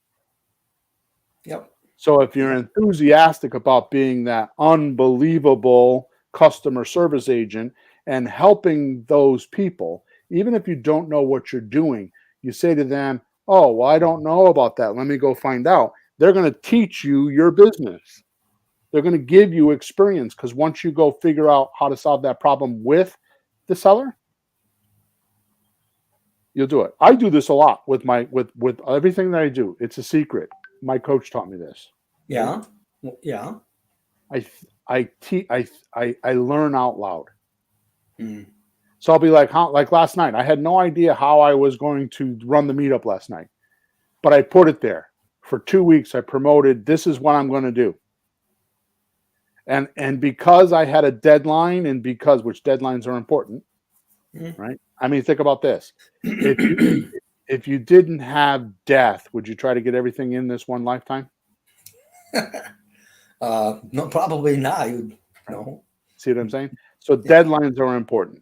Yep. So if you're enthusiastic about being that unbelievable customer service agent and helping those people, even if you don't know what you're doing, you say to them, oh, well, I don't know about that. Let me go find out. They're going to teach you your business. They're going to give you experience, because once you go figure out how to solve that problem with the seller, you'll do it. I do this a lot with with everything that I do. It's a secret. My coach taught me this. Yeah. Yeah. I learn out loud. Mm. So I'll be like last night. I had no idea how I was going to run the meetup last night, but I put it there for 2 weeks. I promoted. This is what I'm going to do. And because I had a deadline, and which deadlines are important, right? I mean, think about this. If you didn't have death, would you try to get everything in this one lifetime? No, probably not. No. See what I'm saying? So deadlines are important,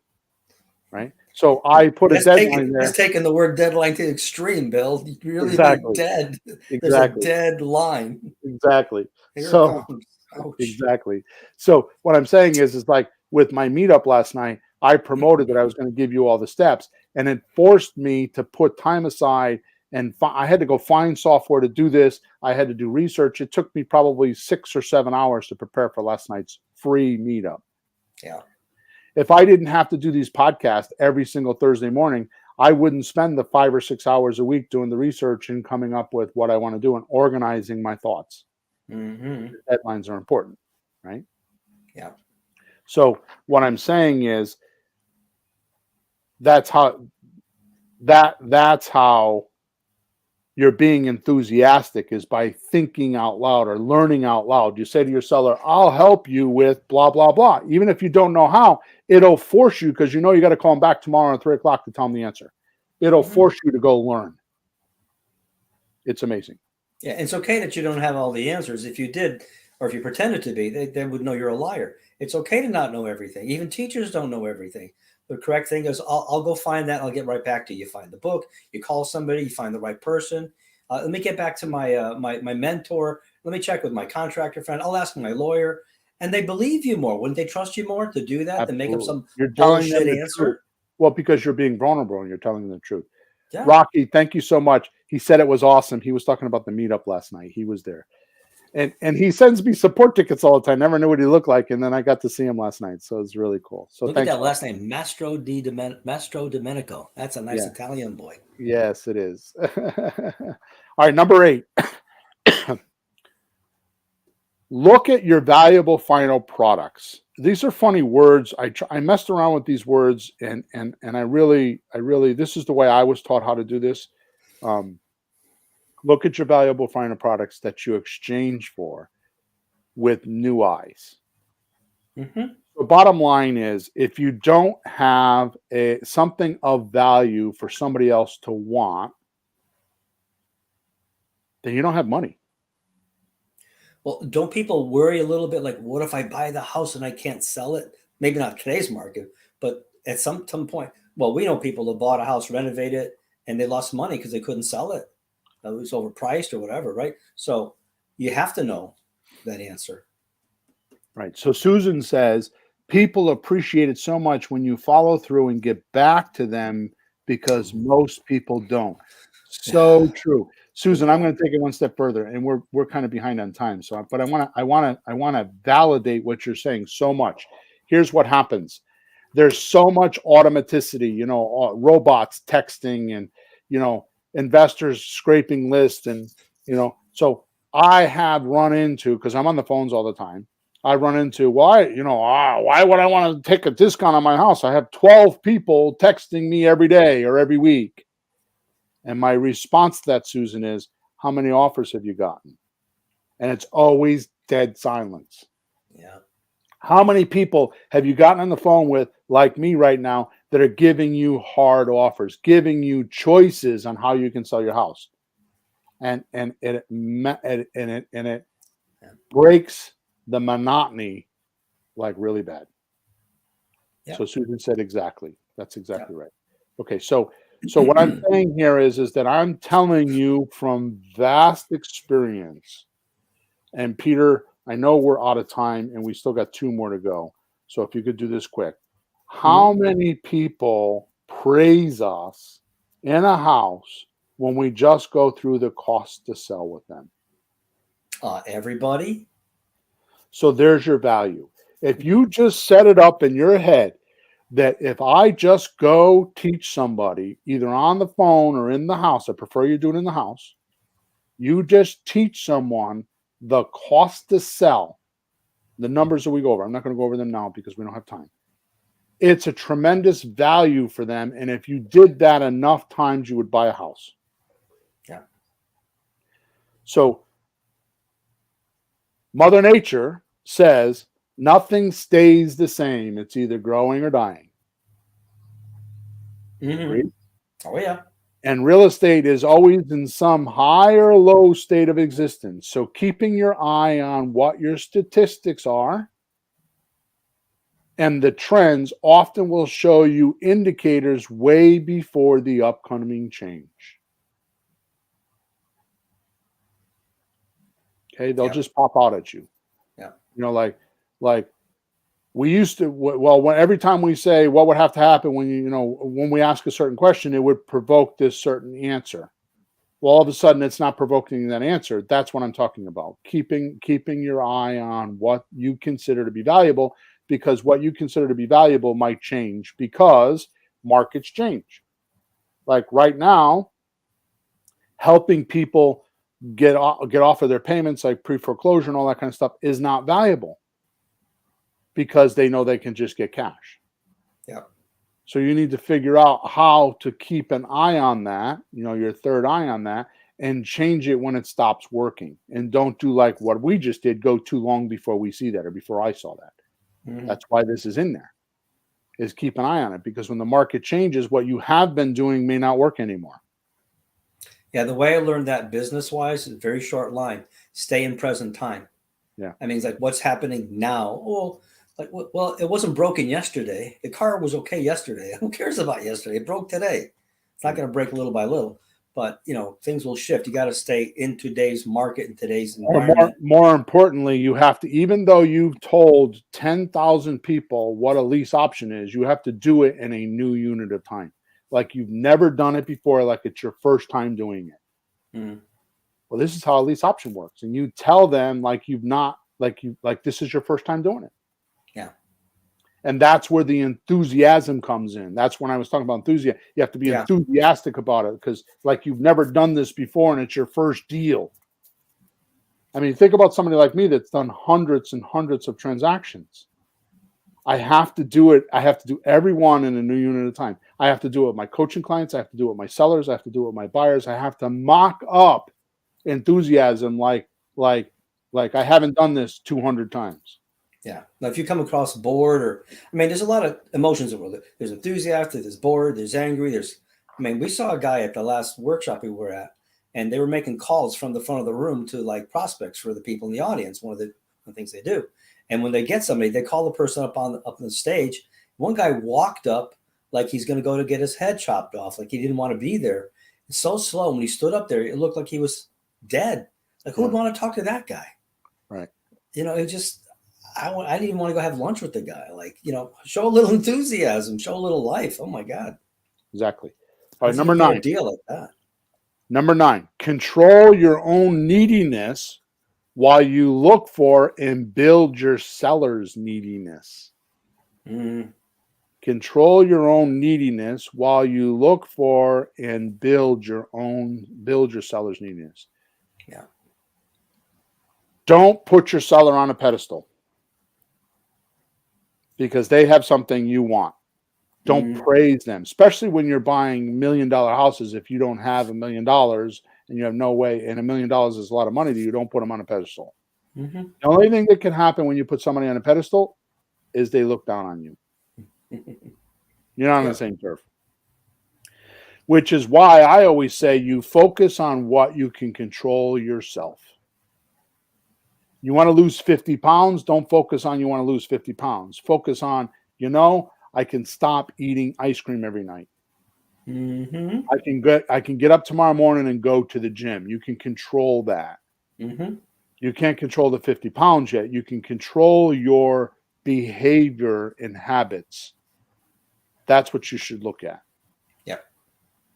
right? So I put a deadline there. That's taking the word deadline to the extreme, Bill. You really Exactly. mean dead. Exactly. There's a deadline. Exactly. Here So it comes. Ouch. exactly. So what I'm saying is like with my meetup last night, I promoted that I was going to give you all the steps, and it forced me to put time aside, and I had to go find software to do this. I had to do research. It took me probably 6 or 7 hours to prepare for last night's free meetup. Yeah. If I didn't have to do these podcasts every single Thursday morning, I wouldn't spend the 5 or 6 hours a week doing the research and coming up with what I want to do and organizing my thoughts. Mm-hmm. Deadlines are important, right? Yeah. So what I'm saying is that's how you're being enthusiastic, is by thinking out loud or learning out loud. You say to your seller, I'll help you with blah, blah, blah. Even if you don't know how, it'll force you, because you know you got to call them back tomorrow at 3:00 to tell them the answer. It'll force you to go learn. It's amazing. Yeah, it's okay that you don't have all the answers. If you did, or if you pretended to be, they would know you're a liar. It's okay to not know everything. Even teachers don't know everything. The correct thing is, I'll go find that, and I'll get right back to you. You find the book, you call somebody, you find the right person. Let me get back to my mentor. Let me check with my contractor friend. I'll ask my lawyer, and they believe you more. Wouldn't they trust you more to do that, than make up some You're telling them bullshit the answer? truth. Well, because you're being vulnerable and you're telling them the truth. Yeah. Rocky, thank you so much. He said it was awesome. He was talking about the meetup last night. He was there. And he sends me support tickets all the time. Never knew what he looked like. And then I got to see him last night. So it's really cool. So Look at that last name, Mastro Domenico. That's a nice Italian boy. Yes, it is. All right, number 8. Look at your valuable final products. These are funny words. I messed around with these words, and I really this is the way I was taught how to do this. Look at your valuable final products that you exchange for with new eyes. Mm-hmm. The bottom line is, if you don't have something of value for somebody else to want, then you don't have money. Well, don't people worry a little bit like, what if I buy the house and I can't sell it? Maybe not today's market, but at some point. Well, we know people that bought a house, renovated it, and they lost money because they couldn't sell it. It was overpriced or whatever, right? So you have to know that answer. Right. So Susan says people appreciate it so much when you follow through and get back to them because most people don't. So true. Susan, I'm going to take it one step further, and we're kind of behind on time. So, but I want to validate what you're saying so much. Here's what happens. There's so much automaticity, robots texting and, investors scraping lists. And, so I have run into, because I'm on the phones all the time, I run into, why would I want to take a discount on my house? I have 12 people texting me every day or every week. And my response to that, Susan, is, how many offers have you gotten? And it's always dead silence. Yeah. How many people have you gotten on the phone with, like me right now, that are giving you hard offers, giving you choices on how you can sell your house? And it breaks the monotony like really bad. Yeah. So Susan said exactly. That's exactly right. Okay, so what I'm saying here is that I'm telling you from vast experience. And Peter, I know we're out of time and we still got 2 more to go. So if you could do this quick. How many people praise us in a house when we just go through the cost to sell with them? Everybody. So there's your value. If you just set it up in your head that if I just go teach somebody either on the phone or in the house, I prefer you do it in the house. You just teach someone the cost to sell, the numbers that we go over. I'm not going to go over them now because we don't have time. It's a tremendous value for them. And if you did that enough times, you would buy a house. Yeah. So Mother Nature says nothing stays the same. It's either growing or dying. Mm-hmm. Oh, yeah. And real estate is always in some high or low state of existence. So keeping your eye on what your statistics are and the trends often will show you indicators way before the upcoming change. Okay, they'll just pop out at you. Yeah. Like we used to, when every time we say what would have to happen when we ask a certain question, it would provoke this certain answer. Well, all of a sudden it's not provoking that answer. That's what I'm talking about. Keeping your eye on what you consider to be valuable, because what you consider to be valuable might change because markets change. Like right now, helping people get off of their payments, like pre-foreclosure and all that kind of stuff, is not valuable because they know they can just get cash. Yeah. So you need to figure out how to keep an eye on that, your third eye on that, and change it when it stops working. And don't do like what we just did, go too long before we see that or before I saw that. Mm-hmm. That's why this is in there, is keep an eye on it, because when the market changes, what you have been doing may not work anymore. Yeah, the way I learned that business-wise is a very short line. Stay in present time. Yeah. I mean, it's like, what's happening now? Well, it wasn't broken yesterday. The car was okay yesterday. Who cares about yesterday? It broke today. It's not going to break little by little, but things will shift. You got to stay in today's market and today's environment. More importantly, you have to, even though you've told 10,000 people what a lease option is, you have to do it in a new unit of time. Like you've never done it before, like it's your first time doing it. Mm-hmm. Well, this is how a lease option works. And you tell them like this is your first time doing it. Yeah. And that's where the enthusiasm comes in. That's when I was talking about enthusiasm. You have to be enthusiastic about it, because like you've never done this before and it's your first deal. I mean, think about somebody like me that's done hundreds and hundreds of transactions. I have to do it. I have to do every one in a new unit at a time. I have to do it with my coaching clients. I have to do it with my sellers. I have to do it with my buyers. I have to mock up enthusiasm like I haven't done this 200 times. Yeah. Now, if you come across bored there's a lot of emotions in the world. There's enthusiastic, there's bored, there's angry. We saw a guy at the last workshop we were at, and they were making calls from the front of the room to like prospects for the people in the audience. One of the things they do. And when they get somebody, they call the person up on the stage. One guy walked up like he's going to go to get his head chopped off, like he didn't want to be there. It's so slow. When he stood up there, it looked like he was dead. Like, who would want to talk to that guy? Right. You know, it just, I didn't even want to go have lunch with the guy. Like, you know, show a little enthusiasm, show a little life. Oh my God. Exactly. All right, How number do you get 9. a deal like that? Number 9, control your own neediness while you look for and build your seller's neediness. Control your own neediness while you look for and build your seller's neediness. Yeah. Don't put your seller on a pedestal because they have something you want. Don't praise them, especially when you're buying $1 million houses. If you don't have $1 million and you have no way, and $1 million is a lot of money to you, don't put them on a pedestal. The only thing that can happen when you put somebody on a pedestal is they look down on you. You're not on the same turf. Which is why I always say you focus on what you can control yourself. You want to lose 50 pounds, don't focus on you want to lose 50 pounds. Focus on, I can stop eating ice cream every night. I can get up tomorrow morning and go to the gym. You can control that. You can't control the 50 pounds yet. You can control your behavior and habits. That's what you should look at. Yep.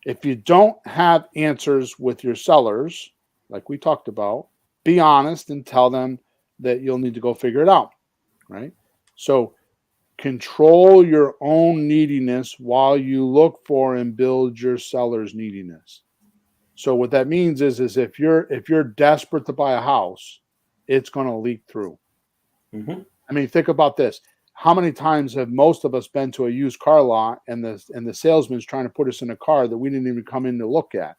If you don't have answers with your sellers, like we talked about, be honest and tell them that you'll need to go figure it out, right? So control your own neediness while you look for and build your seller's neediness. So what that means is if you're desperate to buy a house, it's going to leak through. I mean, think about this. How many times have most of us been to a used car lot and the salesman's trying to put us in a car that we didn't even come in to look at?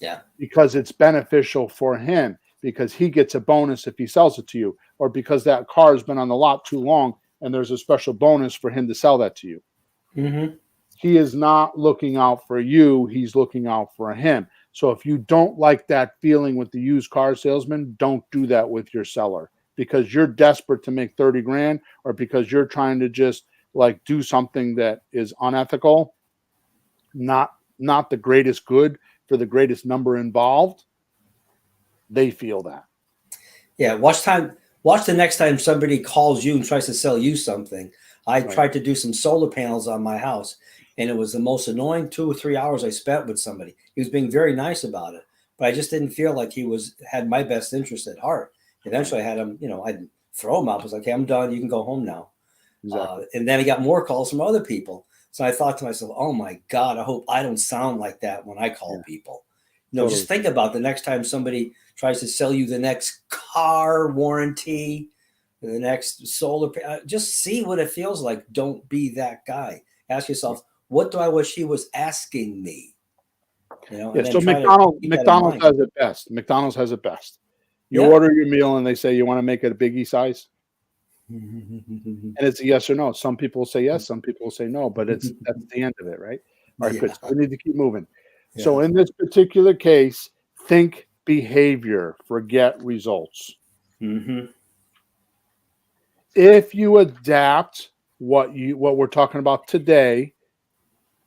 Yeah. Because it's beneficial for him, because he gets a bonus if he sells it to you, or because that car has been on the lot too long and there's a special bonus for him to sell that to you. He is not looking out for you. He's looking out for him. So if you don't like that feeling with the used car salesman, don't do that with your seller, because you're desperate to make 30 grand, or because you're trying to just like do something that is unethical, not the greatest good for the greatest number involved. They feel that. Yeah. Watch the next time somebody calls you and tries to sell you something. I tried to do some solar panels on my house, and it was the most annoying 2 or 3 hours I spent with somebody. He was being very nice about it, but I just didn't feel like he had my best interest at heart. Eventually I had him, I'd throw him out. I was like, "Hey, I'm done. You can go home now." Exactly. And then I got more calls from other people. So I thought to myself, "Oh my God, I hope I don't sound like that when I call people." Totally. Just think about the next time somebody tries to sell you the next car warranty, the next solar, just see what it feels like. Don't be that guy. Ask yourself, what do I wish he was asking me? And then so McDonald's has it best. McDonald's has it best. You order your meal and they say, you want to make it a biggie size? And it's a yes or no. Some people will say yes, some people will say no, but that's the end of it, right? All right, good. So we need to keep moving. Yeah. So in this particular case, think behavior, forget results. If you adapt what we're talking about today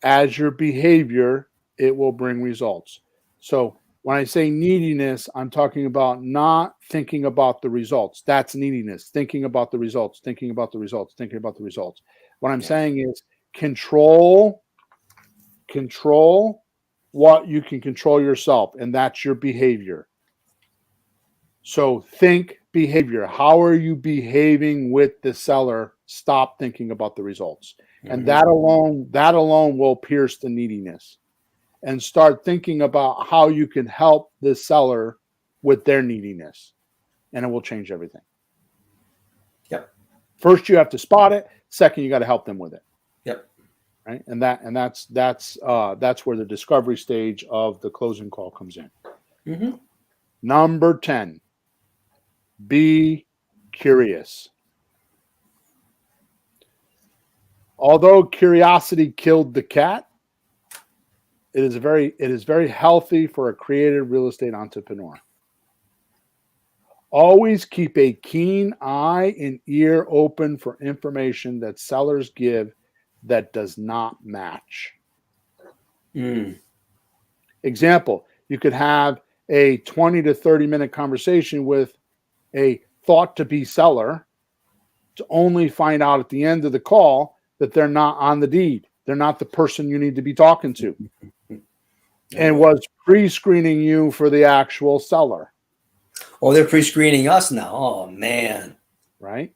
as your behavior, it will bring results. So when I say neediness, I'm talking about not thinking about the results. That's neediness. Thinking about the results, thinking about the results, thinking about the results. What I'm saying is control what you can control yourself, and that's your behavior. So think behavior. How are you behaving with the seller? Stop thinking about the results. And that alone will pierce the neediness. And start thinking about how you can help the seller with their neediness. And it will change everything. Yep. First, you have to spot it. Second, you got to help them with it. Yep. Right. And that's where the discovery stage of the closing call comes in. Number 10, be curious. Although curiosity killed the cat, It is very healthy for a creative real estate entrepreneur. Always keep a keen eye and ear open for information that sellers give that does not match. Mm. Example, you could have a 20 to 30-minute conversation with a thought to be seller to only find out at the end of the call that they're not on the deed. They're not the person you need to be talking to, and was pre-screening you for the actual seller. Oh, they're pre-screening us now. Oh, man. Right?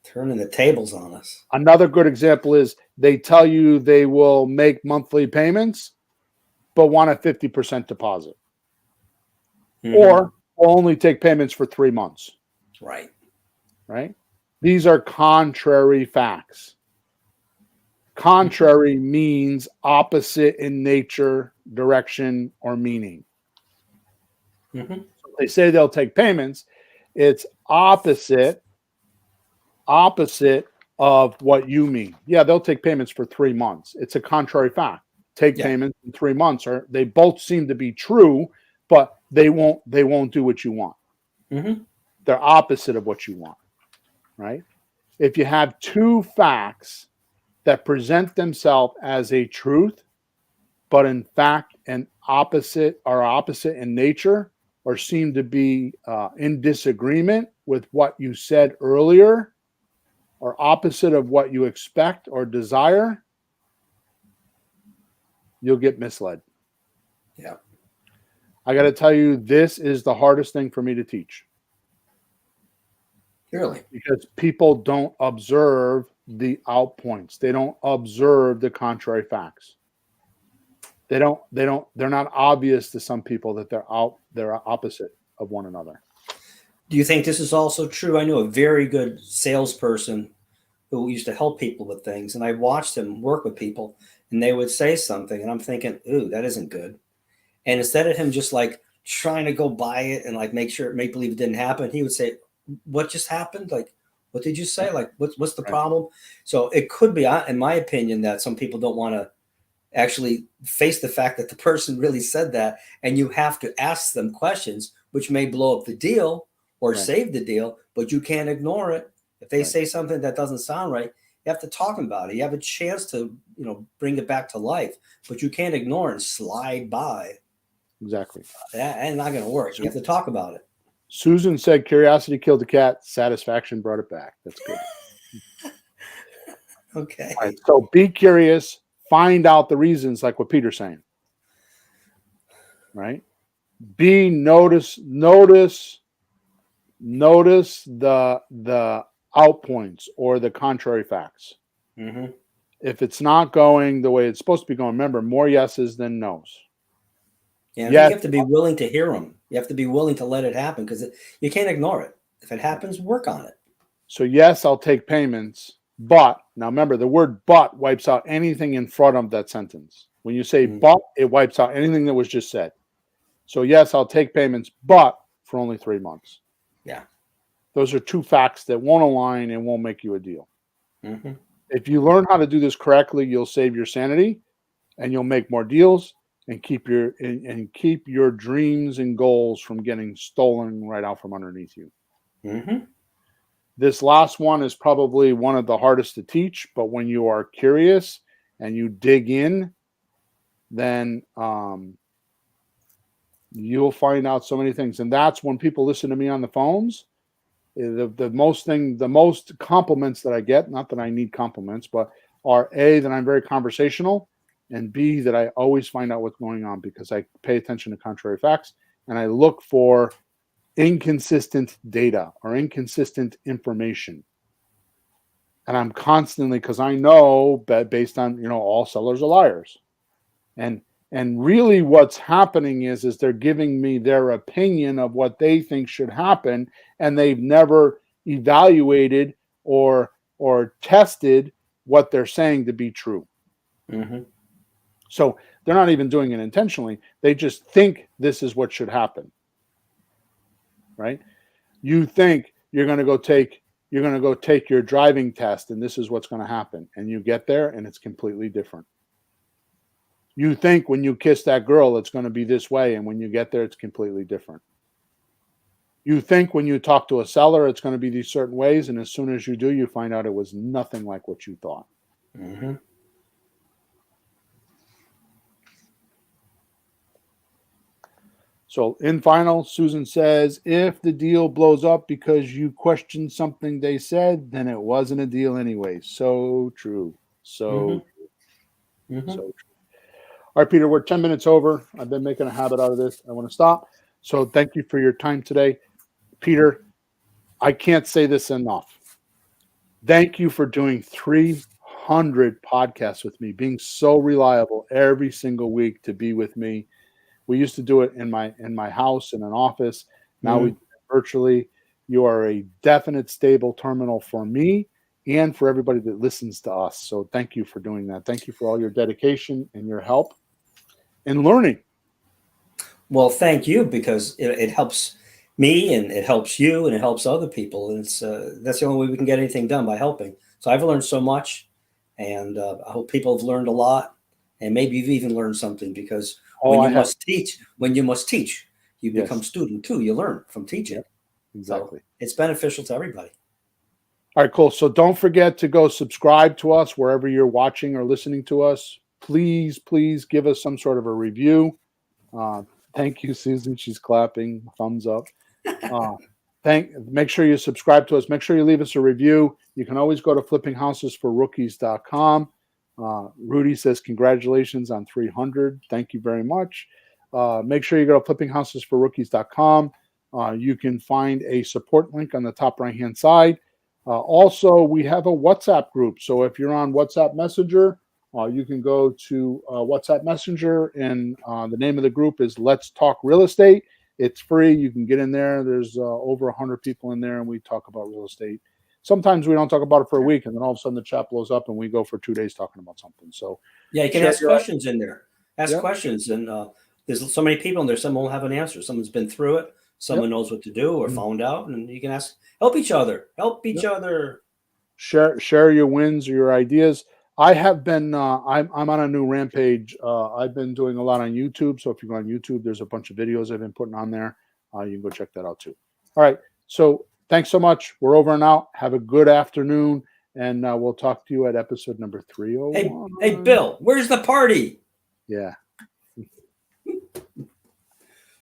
Turning the tables on us. Another good example is they tell you they will make monthly payments, but want a 50% deposit. Mhm. Or will only take payments for 3 months. Right. Right? These are contrary facts. Contrary means opposite in nature, direction, or meaning. Mhm. They say they'll take payments. It's opposite of what you mean. Yeah, they'll take payments for 3 months. It's a contrary fact. Take Yeah. payments in 3 months, or they both seem to be true, but they won't do what you want. Mhm. They're opposite of what you want, right? If you have two facts that present themselves as a truth, but in fact are opposite in nature, or seem to be in disagreement with what you said earlier, or opposite of what you expect or desire, you'll get misled. Yeah. I got to tell you, this is the hardest thing for me to teach, Really. because people don't observe the outpoints. They don't observe the contrary facts. They're not obvious to some people that they're opposite of one another. Do you think this is also true? I knew a very good salesperson who used to help people with things, and I watched him work with people, and they would say something, and I'm thinking, ooh, that isn't good. And instead of him just like trying to go by it and like make believe it didn't happen, he would say, "What just happened? Like, what did you say? Like, what's the Right. problem?" So it could be, in my opinion, that some people don't want to actually face the fact that the person really said that, and you have to ask them questions, which may blow up the deal or Right. save the deal, but you can't ignore it. If they Right. say something that doesn't sound right, you have to talk about it. You have a chance to, bring it back to life, but you can't ignore it and slide by. Exactly. That ain't not going to work. You have to talk about it. Susan said curiosity killed the cat, satisfaction brought it back. That's good. Okay. All right, so be curious, find out the reasons, like what Peter's saying. Right? Notice the outpoints or the contrary facts. Mm-hmm. If it's not going the way it's supposed to be going, remember, more yeses than nos. Yeah, I think Yes. you have to be willing to hear them. You have to be willing to let it happen, because you can't ignore it. If it happens, work on it. So yes, I'll take payments, but now remember, the word "but" wipes out anything in front of that sentence. When you say "but," it wipes out anything that was just said. So yes, I'll take payments, but for only 3 months. Yeah. Those are two facts that won't align and won't make you a deal. Mm-hmm. If you learn how to do this correctly, you'll save your sanity, and you'll make more deals, and keep your dreams and goals from getting stolen right out from underneath you. Mm-hmm. This last one is probably one of the hardest to teach, but when you are curious and you dig in, then you'll find out so many things. And that's when people listen to me on the phones. The most compliments that I get, not that I need compliments, but are A, that I'm very conversational, and B, that I always find out what's going on, because I pay attention to contrary facts, and I look for inconsistent data or inconsistent information. And I'm constantly, because I know that based on, all sellers are liars. And really what's happening is they're giving me their opinion of what they think should happen, and they've never evaluated or tested what they're saying to be true. Mm-hmm. So they're not even doing it intentionally. They just think this is what should happen. Right? You think you're going to go take your driving test, and this is what's going to happen, and you get there and it's completely different. You think when you kiss that girl, it's going to be this way. And when you get there, it's completely different. You think when you talk to a seller, it's going to be these certain ways. And as soon as you do, you find out it was nothing like what you thought. Mm-hmm. So in final, Susan says, if the deal blows up because you questioned something they said, then it wasn't a deal anyway. So true. So, Mm-hmm. so true. All right, Peter, we're 10 minutes over. I've been making a habit out of this. I want to stop. So thank you for your time today. Peter, I can't say this enough. Thank you for doing 300 podcasts with me, being so reliable every single week to be with me. We used to do it in my house in an office. Now we do it virtually. You are a definite stable terminal for me and for everybody that listens to us. So thank you for doing that. Thank you for all your dedication and your help and learning. Well, thank you, because it helps me and it helps you and it helps other people. And it's that's the only way we can get anything done, by helping. So I've learned so much, and I hope people have learned a lot, and maybe you've even learned something, because when you must teach, you Yes. become student too. You learn from teaching. Yep, exactly. So it's beneficial to everybody. All right, cool. So don't forget to go subscribe to us wherever you're watching or listening to us. Please, please give us some sort of a review. Thank you, Susan. She's clapping, thumbs up. Make sure you subscribe to us. Make sure you leave us a review. You can always go to flippinghousesforrookies.com. Rudy says, congratulations on 300. Thank you very much. Make sure you go to flippinghousesforrookies.com. You can find a support link on the top right-hand side. Also, we have a WhatsApp group. So if you're on WhatsApp Messenger, you can go to WhatsApp Messenger, and the name of the group is Let's Talk Real Estate. It's free. You can get in there. There's over 100 people in there, and we talk about real estate. Sometimes we don't talk about it for a week, and then all of a sudden the chat blows up, and we go for 2 days talking about something. So yeah, you can ask questions in there. Ask questions, and there's so many people in there. Some won't have an answer. Someone's been through it. Someone knows what to do or found out, and you can ask. Help each other. Help each other. Share your wins or your ideas. I have been. I'm on a new rampage. I've been doing a lot on YouTube. So if you go on YouTube, there's a bunch of videos I've been putting on there. You can go check that out too. All right. So thanks so much. We're over and out. Have a good afternoon, and we'll talk to you at episode number 301. Hey, Bill, where's the party? Yeah.